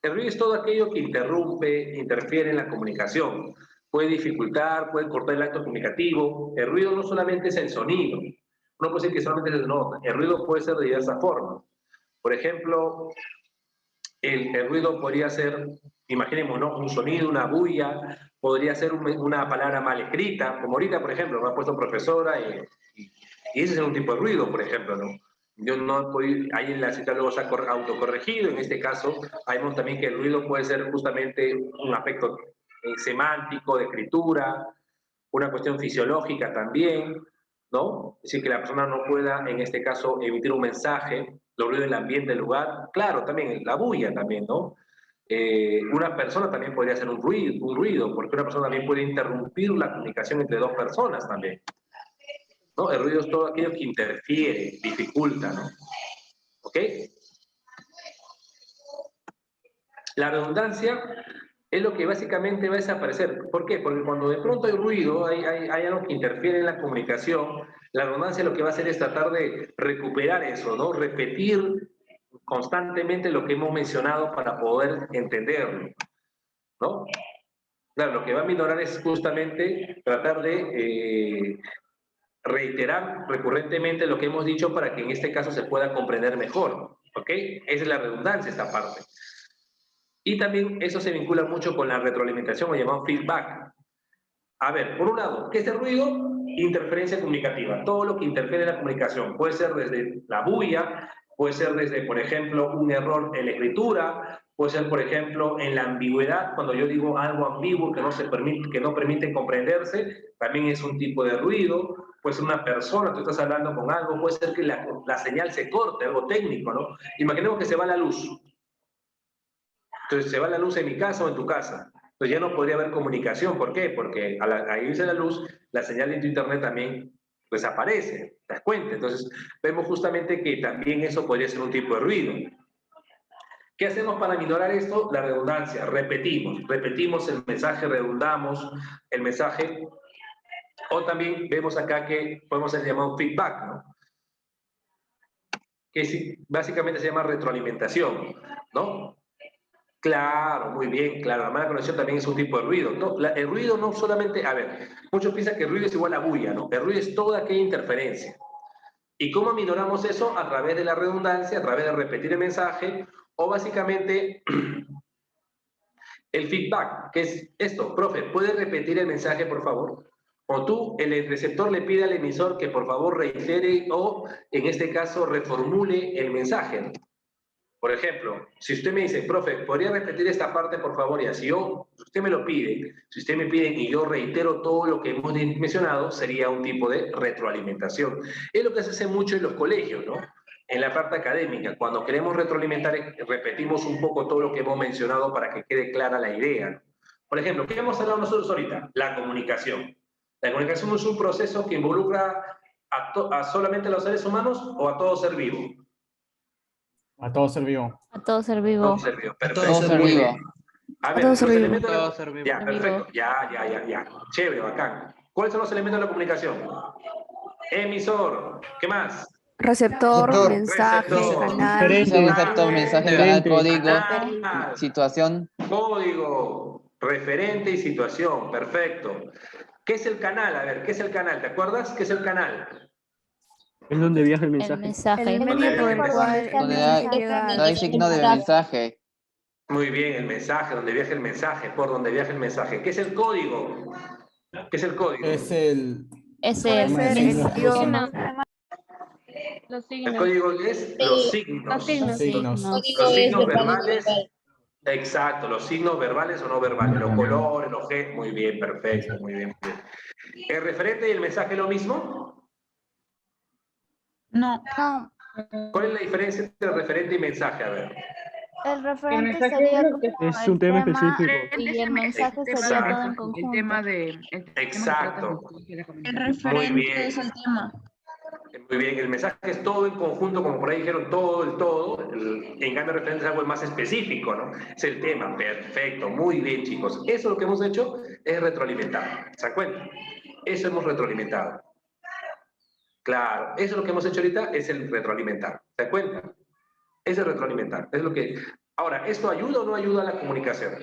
El ruido es todo aquello que interrumpe, interfiere en la comunicación. Puede dificultar, puede cortar el acto comunicativo. El ruido no solamente es el sonido. No puede ser que solamente es el nota. El ruido puede ser de diversas formas. Por ejemplo, el ruido podría ser, imaginemos, ¿no? Un sonido, una bulla, podría ser una palabra mal escrita, como ahorita, por ejemplo, me ha puesto profesora y ese es un tipo de ruido, por ejemplo, ¿no? Yo no he podido, ahí en la cita luego se ha autocorregido, en este caso, vemos también que el ruido puede ser justamente un aspecto semántico, de escritura, una cuestión fisiológica también, ¿no? Es decir, que la persona no pueda, en este caso, emitir un mensaje, los ruidos del ambiente, del lugar, claro, también la bulla también, ¿no? Una persona también podría hacer un ruido, porque una persona también puede interrumpir la comunicación entre dos personas también, ¿no? El ruido es todo aquello que interfiere, dificulta, ¿no? ¿Ok? La redundancia es lo que básicamente va a desaparecer. ¿Por qué? Porque cuando de pronto hay ruido, hay algo que interfiere en la comunicación, la redundancia lo que va a hacer es tratar de recuperar eso, ¿no? Repetir constantemente lo que hemos mencionado para poder entenderlo, ¿no? Claro, lo que va a minorar es justamente tratar de reiterar recurrentemente lo que hemos dicho para que en este caso se pueda comprender mejor, ¿ok? Esa es la redundancia, esta parte. Y también eso se vincula mucho con la retroalimentación o llamado feedback. A ver, por un lado, ¿qué es el ruido? Interferencia comunicativa. Todo lo que interfiere en la comunicación. Puede ser desde la bulla, puede ser desde, por ejemplo, un error en la escritura, puede ser, por ejemplo, en la ambigüedad, cuando yo digo algo ambiguo que no permite comprenderse, también es un tipo de ruido. Puede ser una persona, tú estás hablando con algo, puede ser que la señal se corte, algo técnico, ¿no? Imaginemos que se va la luz. Entonces, se va la luz en mi casa o en tu casa. Entonces, ya no podría haber comunicación. ¿Por qué? Porque al irse la luz, la señal de tu internet también desaparece. ¿Te das cuenta? Entonces, vemos justamente que también eso podría ser un tipo de ruido. ¿Qué hacemos para minorar esto? La redundancia. Repetimos el mensaje, redundamos el mensaje. O también vemos acá que podemos hacer llamado feedback, ¿no? Que básicamente se llama retroalimentación, ¿no? Claro, muy bien, claro. La mala conexión también es un tipo de ruido. No, el ruido no solamente, a ver, muchos piensan que el ruido es igual a bulla, ¿no? El ruido es toda aquella interferencia. ¿Y cómo minoramos eso? A través de la redundancia, a través de repetir el mensaje, o básicamente el feedback, que es esto. Profe, ¿puede repetir el mensaje, por favor? O tú, el receptor, le pide al emisor que por favor reitere o, en este caso, reformule el mensaje, ¿no? Por ejemplo, si usted me dice, profe, ¿podría repetir esta parte, por favor? Y así usted me lo pide, si usted me pide y yo reitero todo lo que hemos mencionado, sería un tipo de retroalimentación. Es lo que se hace mucho en los colegios, ¿no? En la parte académica, cuando queremos retroalimentar, repetimos un poco todo lo que hemos mencionado para que quede clara la idea, ¿no? Por ejemplo, ¿qué hemos hablado nosotros ahorita? La comunicación. La comunicación es un proceso que involucra a solamente a los seres humanos o a todo ser vivo. A todo ser vivo. A todo ser vivo. Todo ser vivo, perfecto. Todo ser Muy vivo. bien. A ver, todo los ser vivo. elementos de Todo ser vivo. Ya, perfecto. Ya. Chévere, bacán. ¿Cuáles son los elementos de la comunicación? Emisor. ¿Qué más? Receptor, mensaje, Receptor. canal. Receptor, mensaje, canal, código, Canal. situación. Código, referente y situación. Perfecto. ¿Qué es el canal? A ver, ¿qué es el canal? ¿Te acuerdas? ¿Qué es el canal? Es donde viaja el El mensaje. mensaje. El medio por el cual Donde hay signo de mensaje. Muy bien, el mensaje, donde viaja el mensaje, por donde viaja el mensaje. ¿Qué es el código? ¿Qué es el código? Es el... Es el Puede ser el mensaje. idioma. Los El signos. código es los signos. Los signos. Signos. Los signos verbales. Exacto, los signos verbales o no verbales, los colores, los gestos. Muy bien, perfecto, muy bien. Muy bien. ¿El referente y el mensaje es lo mismo? No, ¿Cuál es la diferencia entre referente y mensaje? A ver. el referente mensaje sería creo que como Es el un tema tema específico. y el mensaje sería todo en conjunto. Exacto. El referente bien. es el tema. Muy bien, el mensaje es todo en conjunto, como por ahí dijeron, todo, el todo. En cambio, el referente es algo más específico, ¿no? Es el tema, perfecto, muy bien, chicos. Eso lo que hemos hecho es retroalimentar. ¿Se dan cuenta? Eso hemos retroalimentado. Claro, eso lo que hemos hecho ahorita es el retroalimentar. ¿Se dan cuenta? Es el retroalimentar. Es lo que... Ahora, ¿esto ayuda o no ayuda a la comunicación?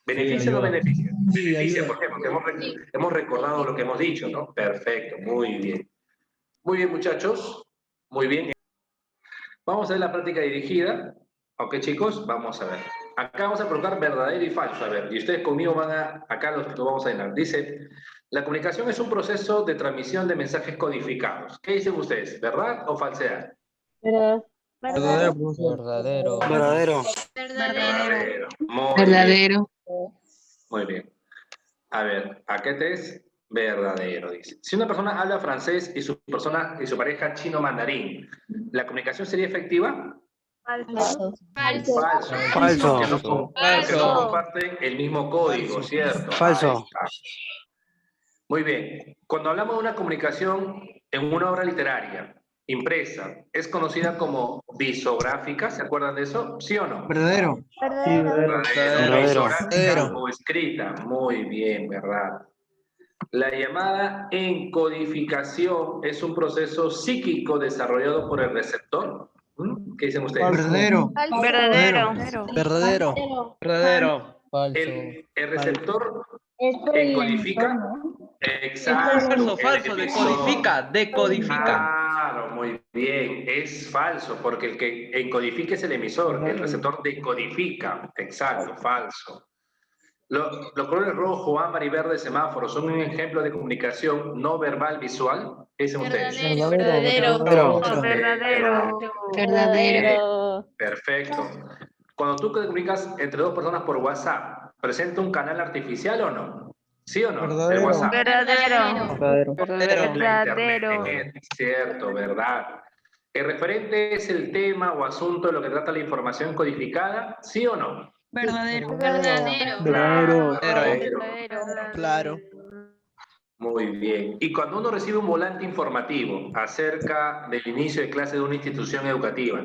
¿Beneficia o no ayuda. beneficia? Sí, Beneficia, ayuda. ¿por qué? Porque hemos recordado lo que hemos dicho, ¿no? Perfecto, muy bien. Muy bien, muchachos. Muy bien. Vamos a ver la práctica dirigida. Ok, chicos, vamos a ver. Acá vamos a colocar verdadero y falso. A ver, y ustedes conmigo van a... Acá lo vamos a llenar. Dice, la comunicación es un proceso de transmisión de mensajes codificados. ¿Qué dicen ustedes? ¿Verdad o falsedad? ¿Verdad? Verdadero, profesor. Verdadero. Verdadero. Verdadero. Muy Verdadero. bien. Muy bien. A ver, acá te es verdadero, dice. Si una persona habla francés y su pareja chino mandarín, ¿la comunicación sería efectiva? Falso. Falso. Falso. Porque no comparten el mismo código, Falso. ¿cierto? Falso. Ahí está. Muy bien. Cuando hablamos de una comunicación en una obra literaria impresa, ¿es conocida como disográfica? ¿Se acuerdan de eso? ¿Sí o no? Verdadero. Verdadero. Verdadero. Disográfica o escrita. Muy bien, ¿verdad? La llamada encodificación es un proceso psíquico desarrollado por el receptor. ¿Qué dicen ustedes? Verdadero. Verdadero. Verdadero. Verdadero. Falso. El receptor Esto es encodifica. Exacto. Falso. el emisor. Decodifica. Claro, muy bien. Es falso, porque el que encodifica es el emisor, el receptor decodifica. Exacto, falso. Los colores rojo, ámbar y verde semáforo son un ejemplo de comunicación no verbal visual. ¿Qué dicen ustedes? verdadero. Verdadero. Perfecto. Cuando tú te comunicas entre dos personas por WhatsApp, ¿presenta un canal artificial o no? ¿Sí o no? Verdadero. El WhatsApp. Verdadero. Verdadero. La Verdadero. internet, cierto, verdad. ¿El referente es el tema o asunto de lo que trata la información codificada? ¿Sí o no? Verdadero. Verdadero. Claro. Muy bien. Y cuando uno recibe un volante informativo acerca del inicio de clase de una institución educativa,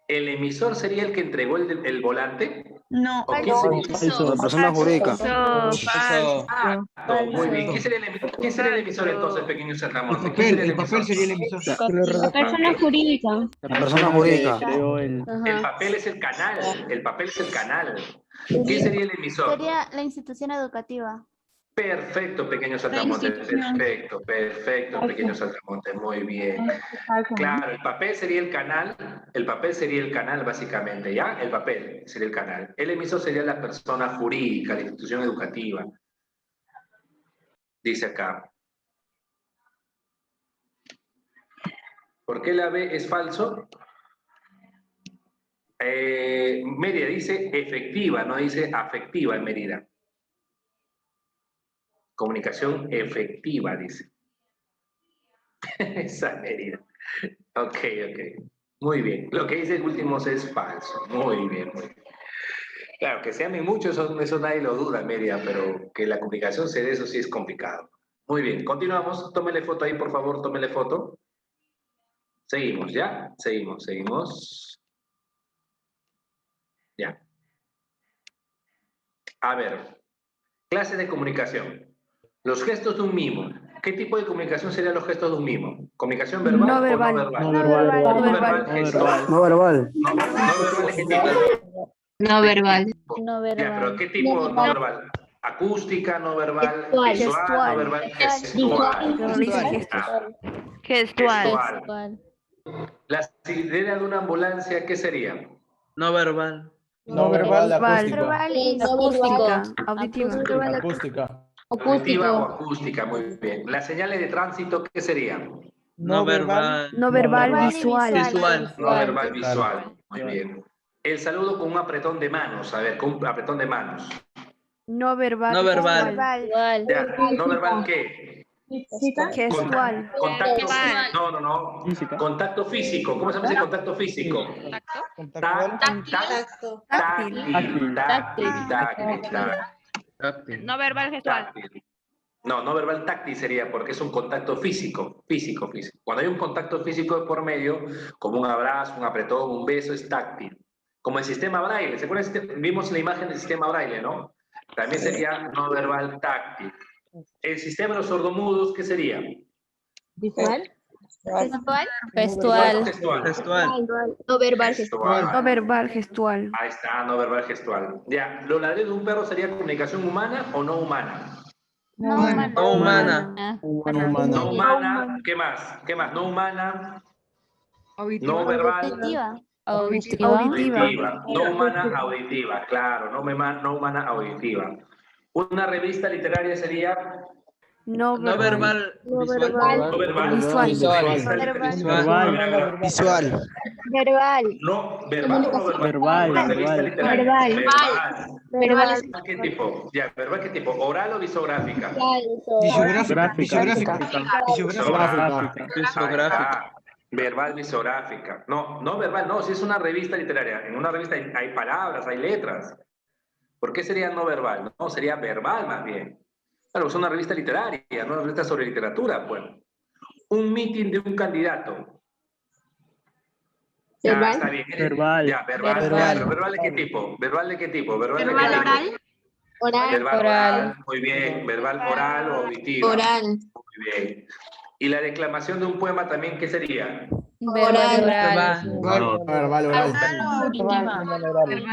¿el emisor sería el que entregó el volante? No. ¿O quién sería? Falso. La persona jurídica. Falso. Muy bien. ¿Quién sería el emisor entonces, pequeño El Saltamonte? ¿Quién sería papel, el el papel emisor? sería el emisor. La persona jurídica. La persona jurídica. Creó el... El papel es el canal. El papel es el canal. ¿Quién sería el emisor? Sería la institución educativa. Perfecto, pequeño Saltamonte. Perfecto, pequeño Saltamonte. Muy bien. Claro, el papel sería el canal básicamente, ¿ya? El papel sería el canal. El emisor sería la persona jurídica, la institución educativa. Dice acá. ¿Por qué la B es falso? Mérida dice efectiva, no dice afectiva en Mérida. Comunicación efectiva, dice. Esa Mérida. Ok. Muy bien. Lo que dice el último es falso. Muy bien. Claro, que se amen mucho, eso nadie lo duda, Mérida, pero que la comunicación se dé, eso sí es complicado. Muy bien, continuamos. Tómele foto ahí, por favor, tómele foto. Seguimos, ¿ya? Seguimos. Ya. A ver, clase de comunicación. Los gestos de un mimo. ¿Qué tipo de comunicación serían los gestos de un mimo? ¿Comunicación verbal No o verbal. no verbal? No verbal. No verbal, No gesto. verbal. No verbal. No verbal, ¿qué tipo? No verbal. No Ya, pero verbal. ¿qué tipo no verbal? Acústica, no verbal, Gestual. visual, no verbal, gestual. Gestual. La sidera de una ambulancia, ¿qué sería? No verbal. No verbal. Acústica. Acústica. Acústica. Auditiva o acústica, muy bien. Las señales de tránsito, ¿qué serían? No verbal. No verbal visual. Visual. No verbal visual. Muy bien. El saludo con un apretón de manos. A ver, con un apretón de manos. No verbal. No verbal. Igual. Ya, ¿no verbal qué? Gestual. Contacto. Verbal. No. Física. Contacto físico. ¿Cómo se llama ese contacto físico? Táctil. No verbal gestual. Táctil. No verbal táctil sería porque es un contacto físico. Cuando hay un contacto físico de por medio, como un abrazo, un apretón, un beso, es táctil. Como el sistema Braille. ¿Se acuerdan? Vimos la imagen del sistema Braille, ¿no? También sería no verbal táctil. El sistema de los sordomudos, ¿qué sería? Visual. Gestual. Gestual. No verbal Gestual. No verbal gestual. Ahí está, no verbal gestual. Ya, ¿los ladridos de un perro sería comunicación humana o no humana? No humana. No humana. No humana, ¿qué más? No humana, no verbal, auditiva. No humana, auditiva, claro, no humana, auditiva. Una revista literaria sería No No verbal. Visual. no verbal, Visual. revista literaria. Visual. Verbal. No, verbal o no verbal. Verbal, Una revista verbal. literaria. Verbal. ¿Qué tipo? Ya, verbal, ¿qué tipo? ¿Oral o visográfica? Disográfica. Visográfica. Verbal visográfica. No verbal, no, si es una revista literaria. En una revista hay palabras, hay letras. ¿Por qué sería no verbal? No, sería verbal más bien. Claro, es una revista literaria, no una revista sobre literatura. Bueno, un meeting de un candidato. Ya, Verbal. está bien. Verbal. Ya, verbal. Verbal. ¿Verbal de qué tipo? ¿Verbal de qué tipo? ¿Verbal de qué Verbal tipo? oral. Oral. Verbal Oral. oral, muy bien. Verbal oral o auditiva. Oral. Muy bien. Y la declamación de un poema también, ¿qué sería? Verbal. Verbal oral.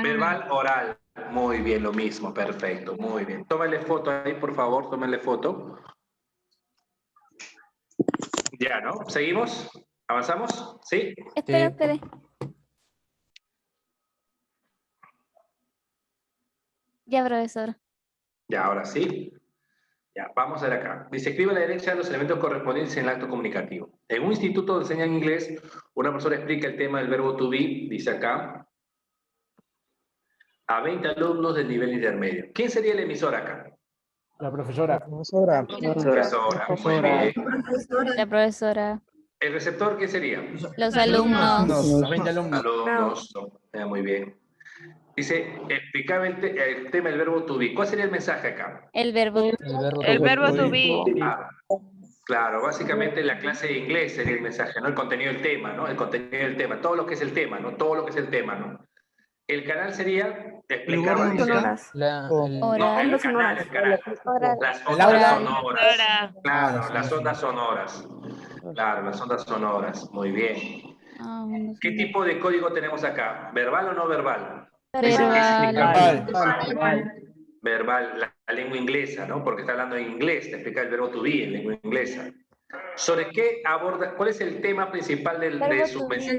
Verbal oral. Muy bien, lo mismo, perfecto, muy bien. Tómale foto ahí, por favor, tómale foto. Ya, ¿no? ¿Seguimos? ¿Avanzamos? ¿Sí? Espera. Ya, profesor. Ya, ahora sí. Ya, vamos a ver acá. Dice, escribe a la derecha los elementos correspondientes en el acto comunicativo. En un instituto donde enseñan inglés, una profesora explica el tema del verbo to be, dice acá, a 20 alumnos del nivel intermedio. ¿Quién sería el emisor acá? La profesora. Profesora, muy bien. La profesora. ¿El receptor qué sería? Los alumnos. Los 20 alumnos. Alumnos. Muy bien. Dice, explicaba el tema del verbo to be. ¿Cuál sería el mensaje acá? El verbo. El verbo to be. Claro, básicamente la clase de inglés sería el mensaje, ¿no? El contenido del tema, ¿no? El contenido del tema, todo lo que es el tema, ¿no? Todo lo que es el tema, ¿no? El canal sería explicar Lugar donde dice, está. no, el canal. Las ondas sonoras. Claro, las ondas sonoras. Claro, las ondas sonoras. Muy bien. ¿Qué tipo de código tenemos acá? ¿Verbal o no verbal? Verbal, la lengua inglesa, ¿no? Porque está hablando en inglés, te explica el verbo to be en lengua inglesa. ¿Sobre qué aborda? ¿Cuál es el tema principal de su mensaje?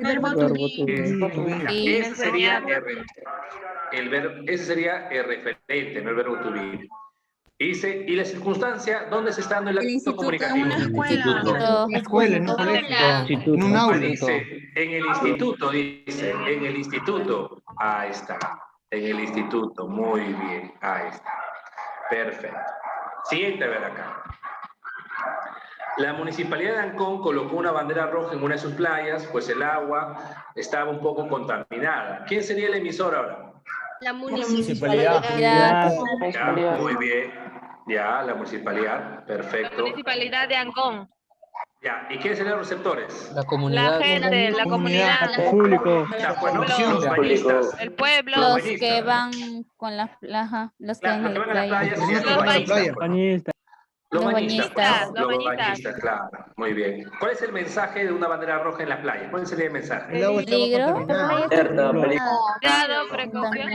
Ese sería ese sería el referente, no el verbo to be. Y dice, ¿y la circunstancia? ¿Dónde se está dando el acto comunicativo? Escuela, en un colegio. En un aula. Dice, en el instituto, dice, en el instituto. Ahí está, en el instituto, muy bien, ahí está. Perfecto. Siguiente, a ver acá. La Municipalidad de Ancón colocó una bandera roja en una de sus playas, pues el agua estaba un poco contaminada. ¿Quién sería el emisor ahora? La Municipalidad. Ya, muy bien. Ya, la municipalidad. Perfecto. Municipalidad de Ancón. Ya, ¿y quiénes serían los receptores? La gente, la comunidad. El público. Ya, bueno, los bañistas. El pueblo. Los que van con las los que van a la playa. Los bañistas. Bañista. Los Los bañistas. bañistas. Los bañistas, claro. Muy bien. ¿Cuál es el mensaje de una bandera roja en la playa? ¿Cuál sería el mensaje? El agua estaba Peligro. contaminada. Cuidado, precaución.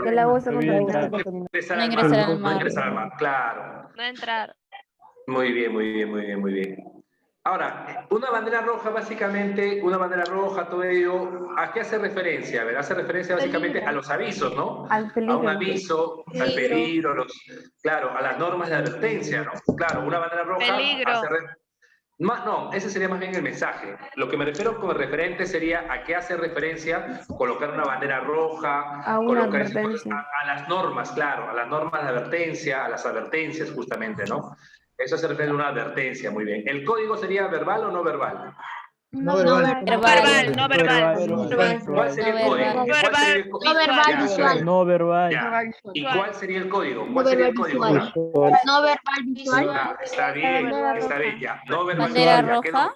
El agua está No No ingresar al mar. No ingresar al mar, claro. No entrar. Muy bien, muy bien, muy bien, muy bien. Ahora, una bandera roja, básicamente, una bandera roja, todo ello, ¿a qué hace referencia? A ver, hace referencia básicamente a los avisos, ¿no? Al peligro. A un aviso, al peligro, claro, a las normas de advertencia, ¿no? Claro, una bandera roja Peligro. No, ese sería más bien el mensaje. Lo que me refiero con el referente sería a qué hace referencia colocar una bandera roja, A una colocar advertencia. a las normas, claro, a las normas de advertencia, a las advertencias justamente, ¿no? Eso se refiere a una advertencia, muy bien. ¿El código sería verbal o no verbal? No verbal. Verbal, no verbal. ¿Cuál sería el No código? verbal. ¿Cuál sería el código? No verbal, Ya, visual. No verbal. ya. ¿Y cuál sería el código? No ¿Cuál sería el verbal, código? visual. Visual. No verbal visual. Está bien, ya. No verbal Bandera visual, ya quedó. roja.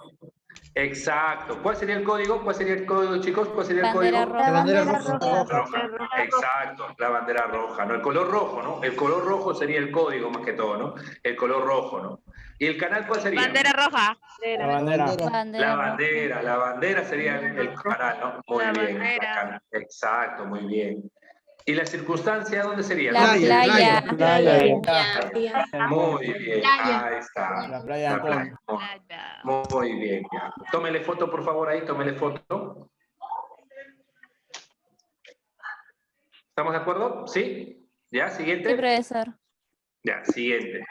Exacto. ¿Cuál sería el código? ¿Cuál sería el código, chicos? ¿Cuál sería el Bandera código? La roja. bandera roja. Roja. Exacto, la bandera roja, ¿no? El color rojo, ¿no? El color rojo sería el código más que todo, ¿no? El color rojo, ¿no? ¿Y el canal cuál sería? Bandera roja. La bandera. Bandera roja. La bandera sería el canal, ¿no? Muy La bien. bandera. Exacto, muy bien. ¿Y la circunstancia dónde sería? La Playa, playa. Playa. Muy bien, Playa. ahí está. La playa de La playa. Ancón. Muy bien, ya. Tómele foto, por favor, ahí, tómele foto. ¿Estamos de acuerdo? ¿Sí? ¿Ya? ¿Siguiente? Sí, profesor. Ya, siguiente.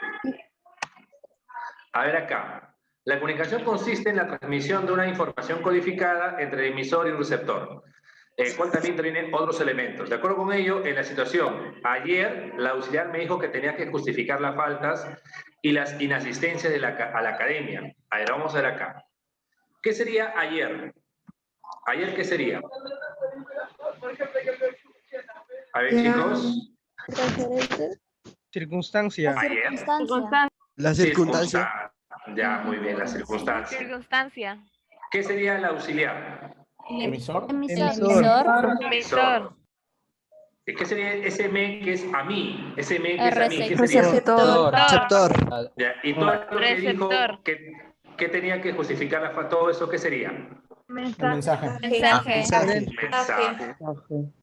A ver acá. La comunicación consiste en la transmisión de una información codificada entre el emisor y el receptor, el cual también tiene otros elementos. De acuerdo con ello, en la situación, ayer la auxiliar me dijo que tenía que justificar las faltas y las inasistencias a la academia. A ver, vamos a ver acá. ¿Qué sería ayer? ¿Ayer qué sería? A ver, chicos. Circunstancia. Ayer. La circunstancia. Ya, muy bien, la circunstancia. Circunstancia. ¿Qué sería el auxiliar? Emisor. Emisor. Emisor. ¿Qué sería ese me que es a mí? Ese me que es a mí, ¿qué Receptor. sería? Receptor. Ya, y todo lo que dijo Receptor. que tenía que justificar todo eso, ¿qué sería? El mensaje. Mensaje. Mensaje.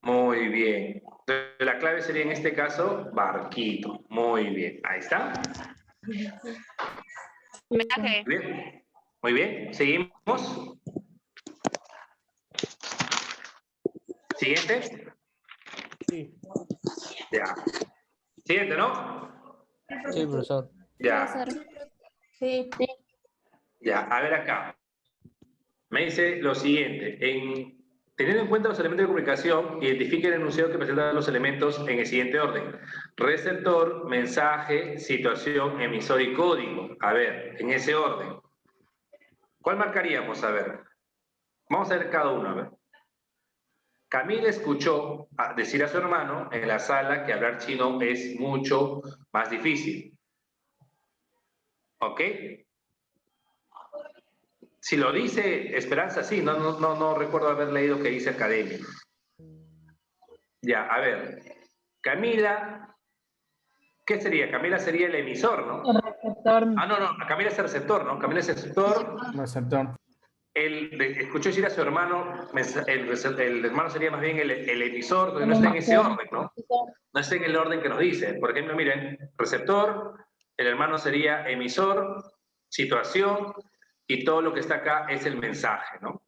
Muy bien. Entonces, la clave sería en este caso, barquito. Muy bien. Ahí está. Mensaje. Muy bien. Muy bien. Seguimos. Siguiente. Sí. Ya. Siguiente, ¿no? Sí, profesor. Ya. Profesor. Sí. Ya. A ver acá. Me dice lo siguiente. Teniendo en cuenta los elementos de comunicación, identifique el enunciado que presenta los elementos en el siguiente orden. Receptor, mensaje, situación, emisor y código. A ver, en ese orden. ¿Cuál marcaríamos? A ver. Vamos a ver cada uno. A ver. Camila escuchó decir a su hermano en la sala que hablar chino es mucho más difícil. ¿Ok? Si lo dice Esperanza, sí, no recuerdo haber leído que dice academia. Ya, a ver. Camila, ¿qué sería? Camila sería el emisor, ¿no? El receptor. No, Camila es el receptor, ¿no? Camila es el receptor. Receptor. Escuchó decir a su hermano, el hermano sería más bien el emisor, porque no está en ese orden, ¿no? No está en el orden que nos dice. Por ejemplo, miren, receptor, el hermano sería emisor, situación, y todo lo que está acá es el mensaje, ¿no?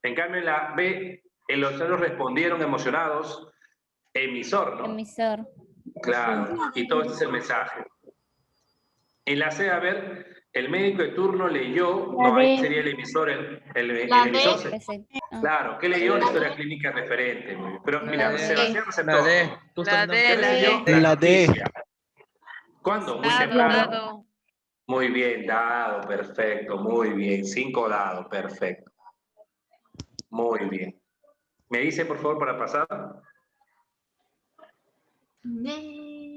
En cambio, en la B, los otros respondieron emocionados, emisor, ¿no? Emisor. Claro, y todo esto es el mensaje. En la C, a ver, el médico de turno leyó, no, ahí sería el emisor, el emisor. Claro, ¿qué leyó? La historia clínica referente. Pero mira, Sebastián receptor. La D. ¿Qué leyó? La D. noticia. ¿Cuándo? Muy temprano. Dado. Muy bien, dado, perfecto, muy bien. 5 dados, perfecto. Muy bien. ¿Me dice, por favor, para pasar?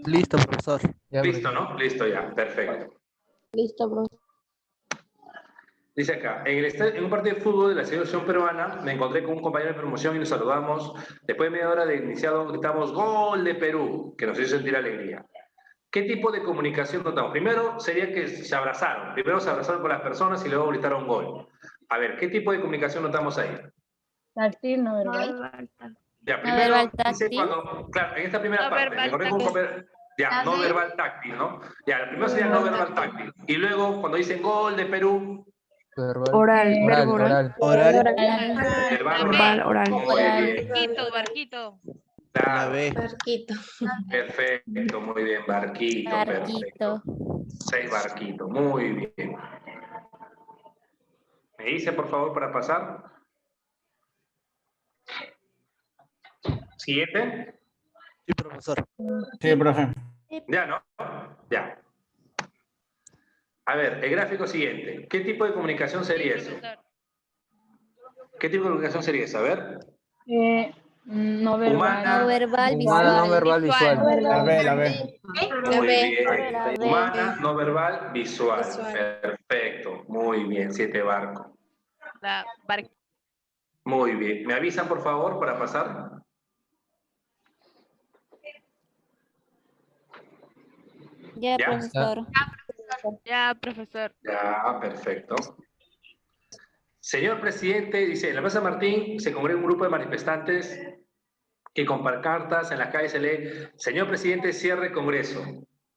Listo, profesor. Listo, ¿no? Listo ya, perfecto. Listo, profesor. Dice acá, en un partido de fútbol de la selección peruana, me encontré con un compañero de promoción y nos saludamos. Después de media hora de iniciado, gritamos ¡Gol de Perú!, que nos hizo sentir alegría. ¿Qué tipo de comunicación notamos? Primero sería que se abrazaron. Primero se abrazaron con las personas y luego gritaron gol. A ver, ¿qué tipo de comunicación notamos ahí? Táctil, no verbal. Ya, primero, verbal dice táctil. cuando, claro, en esta primera No parte, verbal me encontré con un compañero, ya, no verbal táctil, ¿no? Ya, el primero sería no verbal táctil. Y luego, cuando dicen gol de Perú, Oral, verbo oral. verbal oral. Muy bien. Barquito. Claro, Barquito. perfecto, muy bien, barquito, perfecto. Barquito. 6 barquitos, muy bien. Me dice, por favor, para pasar. Siguiente. Sí, profesor. Sí, profe. Ya, ¿no? Ya. A ver, el gráfico siguiente. ¿Qué tipo de comunicación sería eso? ¿Qué tipo de comunicación sería eso? A ver. No verbal. Humana. No verbal, Humana, no visual. verbal, visual. La B. Muy bien. La B. Humana, no verbal, visual. Perfecto. Muy bien. 7 barcos. La bar- Muy bien. ¿Me avisan, por favor, para pasar? Ya, ¿Ya? profesor. Ya, profesor. Ya, perfecto. Señor presidente, dice, en la Plaza Martín se congrega un grupo de manifestantes que con pancartas en las calles se lee, señor presidente, cierre Congreso.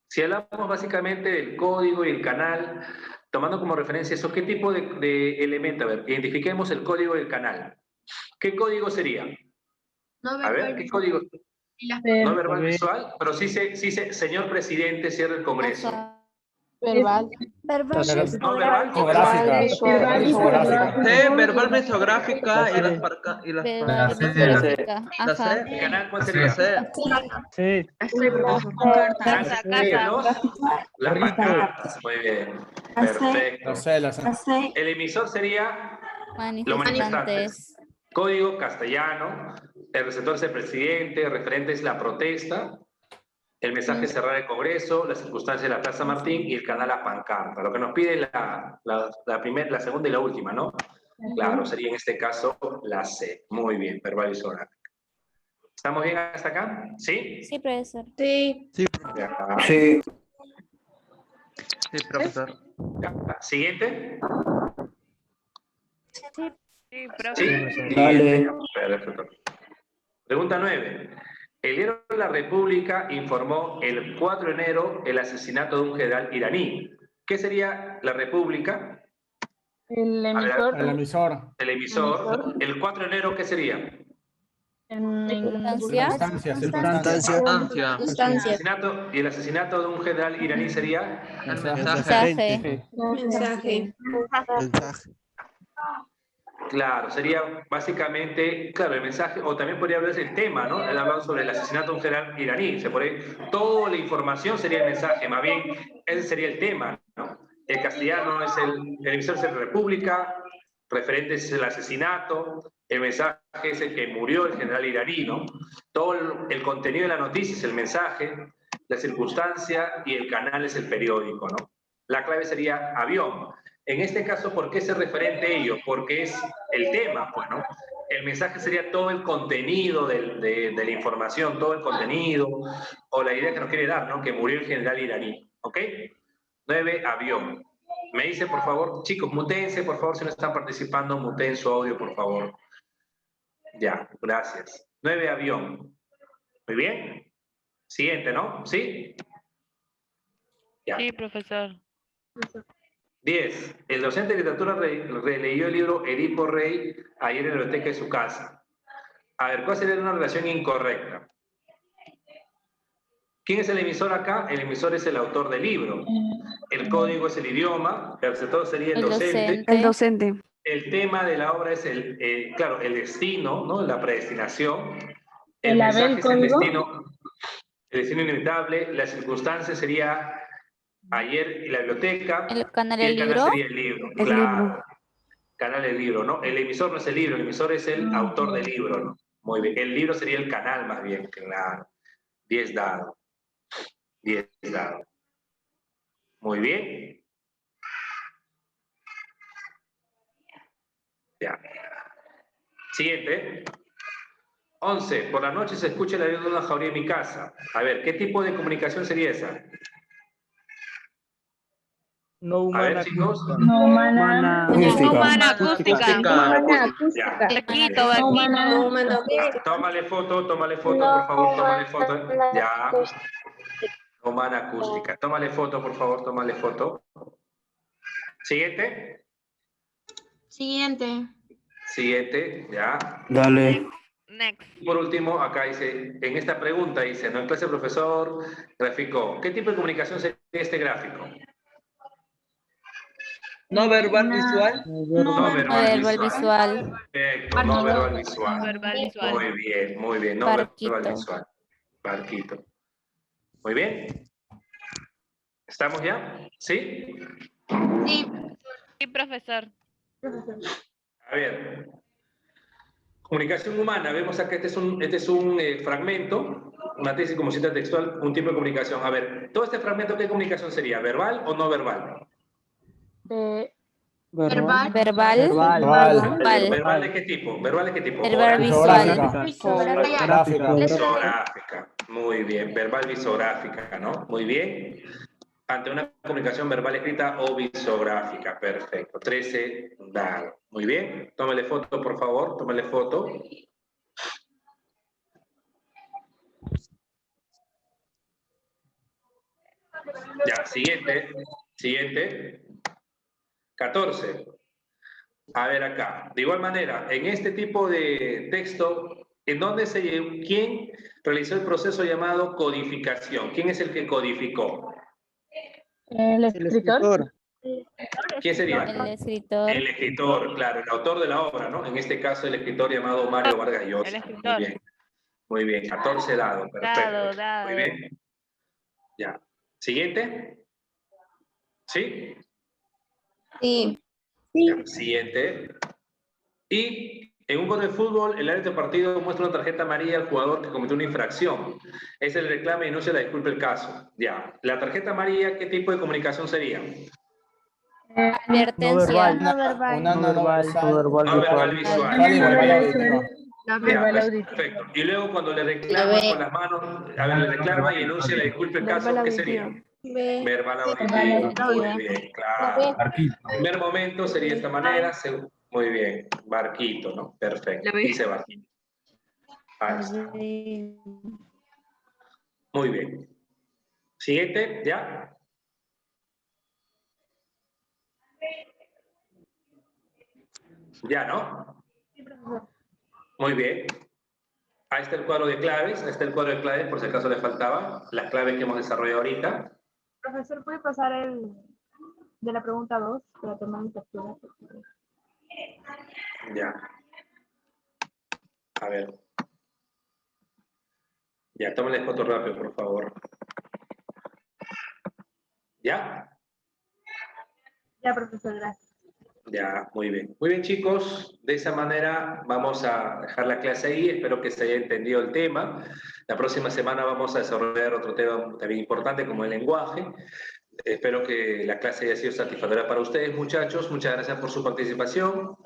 Si hablamos básicamente del código y el canal, tomando como referencia eso, ¿qué tipo de elemento? A ver, identifiquemos el código del canal. ¿Qué código sería? A ver, ¿qué código? No verbal visual, pero sí se, señor presidente, cierre el Congreso. Verbal. Verbal. No verbal, Infográfica. Visual. Infográfica. C, verbal mesográfica y las parca y las Verbal, la visual. Ajá. C. ¿El canal cuál La sería? C. Sí. Casa, casa. Las pancartas, muy bien. Perfecto. La C. El emisor sería los manifestantes. Manifestantes. Código castellano, el receptor es el presidente, el referente es la protesta, el mensaje es cerrar el Congreso, las circunstancias de la Plaza Martín y el canal la pancarta. Lo que nos pide la segunda y la última, ¿no? Claro, sería en este caso la C. Muy bien, verbal y sonográfica. ¿Estamos bien hasta acá? ¿Sí? Sí, profesor. Sí. Sí, Ya. Sí. Sí, profesor. Ya. Siguiente. Sí, profe. Sí. Dale. Perfecto. Pregunta 9. El diario La República informó el 4 de enero el asesinato de un general iraní. ¿Qué sería La República? El emisor. El emisor. El emisor. El 4 de enero, ¿qué sería? Circunstancia. Circunstancia. Instancia. Y el asesinato de un general iraní sería El Mensaje. Mensaje. Mensaje. Claro, sería básicamente, claro, el mensaje, o también podría hablarse el tema, ¿no? Él hablaba sobre el asesinato de un general iraní, toda la información sería el mensaje, más bien, ese sería el tema, ¿no? El castellano es el emisor es el República, referente es el asesinato, el mensaje es el que murió el general iraní, ¿no? Todo el contenido de la noticia es el mensaje, la circunstancia y el canal es el periódico, ¿no? La clave sería avión. En este caso, ¿por qué ese referente ello? Porque es el tema, pues, ¿no? El mensaje sería todo el contenido de la información, todo el contenido, o la idea que nos quiere dar, ¿no? Que murió el general iraní, ¿ok? 9, avión. Me dice, por favor, chicos, mutense, por favor, si no están participando, muten su audio, por favor. Ya, gracias. 9, avión. Muy bien. Siguiente, ¿no? ¿Sí? Ya. Sí, profesor. 10. El docente de literatura releyó el libro Edipo Rey ayer en la biblioteca de su casa. A ver, ¿cuál sería una relación incorrecta? ¿Quién es el emisor acá? El emisor es el autor del libro. El código es el idioma, el receptor sería el docente. El docente. El tema de la obra es claro, el destino, ¿no? La predestinación. El ¿El mensaje Abel es el código? destino inevitable. La circunstancia sería ayer en la biblioteca. El canal y el del canal libro. sería el libro. El claro. libro. Canal del libro, ¿no? El emisor no es el libro, el emisor es el autor del libro, ¿no? Muy bien. El libro sería el canal más bien, claro. 10 dados. 10 dados. Muy bien. Ya. Siguiente. 11. Por la noche se escucha el avión de una jauría en mi casa. A ver, ¿qué tipo de comunicación sería esa? No A humana. ver, chicos. No humana. Humana acústica. Ya. Barquito, barquito. Tómale foto, por favor, tómale foto. Ya. Humana acústica. Tómale foto, por favor, tómale foto. Siguiente. Siguiente, ya. Dale. Next. Por último, acá dice, en esta pregunta dice, ¿no? En clase el profesor graficó. ¿Qué tipo de comunicación sería este gráfico? No verbal visual. No verbal verbal visual. Perfecto, no verbal visual. Verbal visual. Muy bien, no Barquito. verbal visual. Barquito. Muy bien. ¿Estamos ya? ¿Sí? Sí, profesor. A ver. Comunicación humana. Vemos acá, este es un fragmento, una tesis como cita textual, un tipo de comunicación. A ver, todo este fragmento, ¿qué comunicación sería? ¿Verbal o no verbal? Verbal. Verbal. Verbal. ¿Verbal de qué tipo? ¿Verbal de qué tipo? Verbal Oral. visual. Gráfica. Visográfica. Muy bien. Verbal visográfica, ¿no? Muy bien. Ante una comunicación verbal escrita o visográfica. Perfecto. 13 dado. Muy bien. Tómale foto, por favor. Tómale foto. Ya, siguiente. Siguiente. 14. A ver acá. De igual manera, en este tipo de texto, ¿quién realizó el proceso llamado codificación? ¿Quién es el que codificó? El escritor. ¿Quién sería? El escritor. El escritor, claro, el autor de la obra, ¿no? En este caso, el escritor llamado Mario Vargas Llosa. El escritor. Muy bien. Muy bien. 14 dados. Perfecto. Dado. Muy bien. Ya. Siguiente. ¿Sí? Sí. Ya, siguiente. Y en un gol de fútbol, el árbitro del partido muestra una tarjeta amarilla al jugador que cometió una infracción. Es el reclame y no se la disculpe el caso. Ya. La tarjeta amarilla, ¿qué tipo de comunicación sería? Advertencia. No verbal. No verbal. No verbal visual. No Ya, verbal pues, auditivo. perfecto. Y luego cuando le reclama con las manos, a ver, le reclama y enuncia la disculpe el caso, Verbal ¿qué sería? auditivo. Verbal auditivo. Muy bien, claro. El primer momento sería de esta manera. Muy bien. Barquito, ¿no? Perfecto. Dice barquito. Ahí está. Muy bien. Siguiente, ¿ya? Ya, ¿no? Muy bien. Ahí está el cuadro de claves. Ahí está el cuadro de claves, por si acaso le faltaba. Las claves que hemos desarrollado ahorita. Profesor, ¿puede pasar de la pregunta 2 para tomar mi captura? Ya. A ver. Ya, tómale foto rápido, por favor. ¿Ya? Ya, profesor, gracias. Ya, muy bien. Muy bien, chicos. De esa manera vamos a dejar la clase ahí. Espero que se haya entendido el tema. La próxima semana vamos a desarrollar otro tema también importante como el lenguaje. Espero que la clase haya sido satisfactoria para ustedes, muchachos. Muchas gracias por su participación.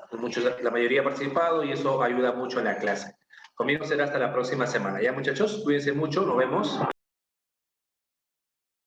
La mayoría ha participado y eso ayuda mucho en la clase. Conmigo será hasta la próxima semana. Ya, muchachos, cuídense mucho. Nos vemos.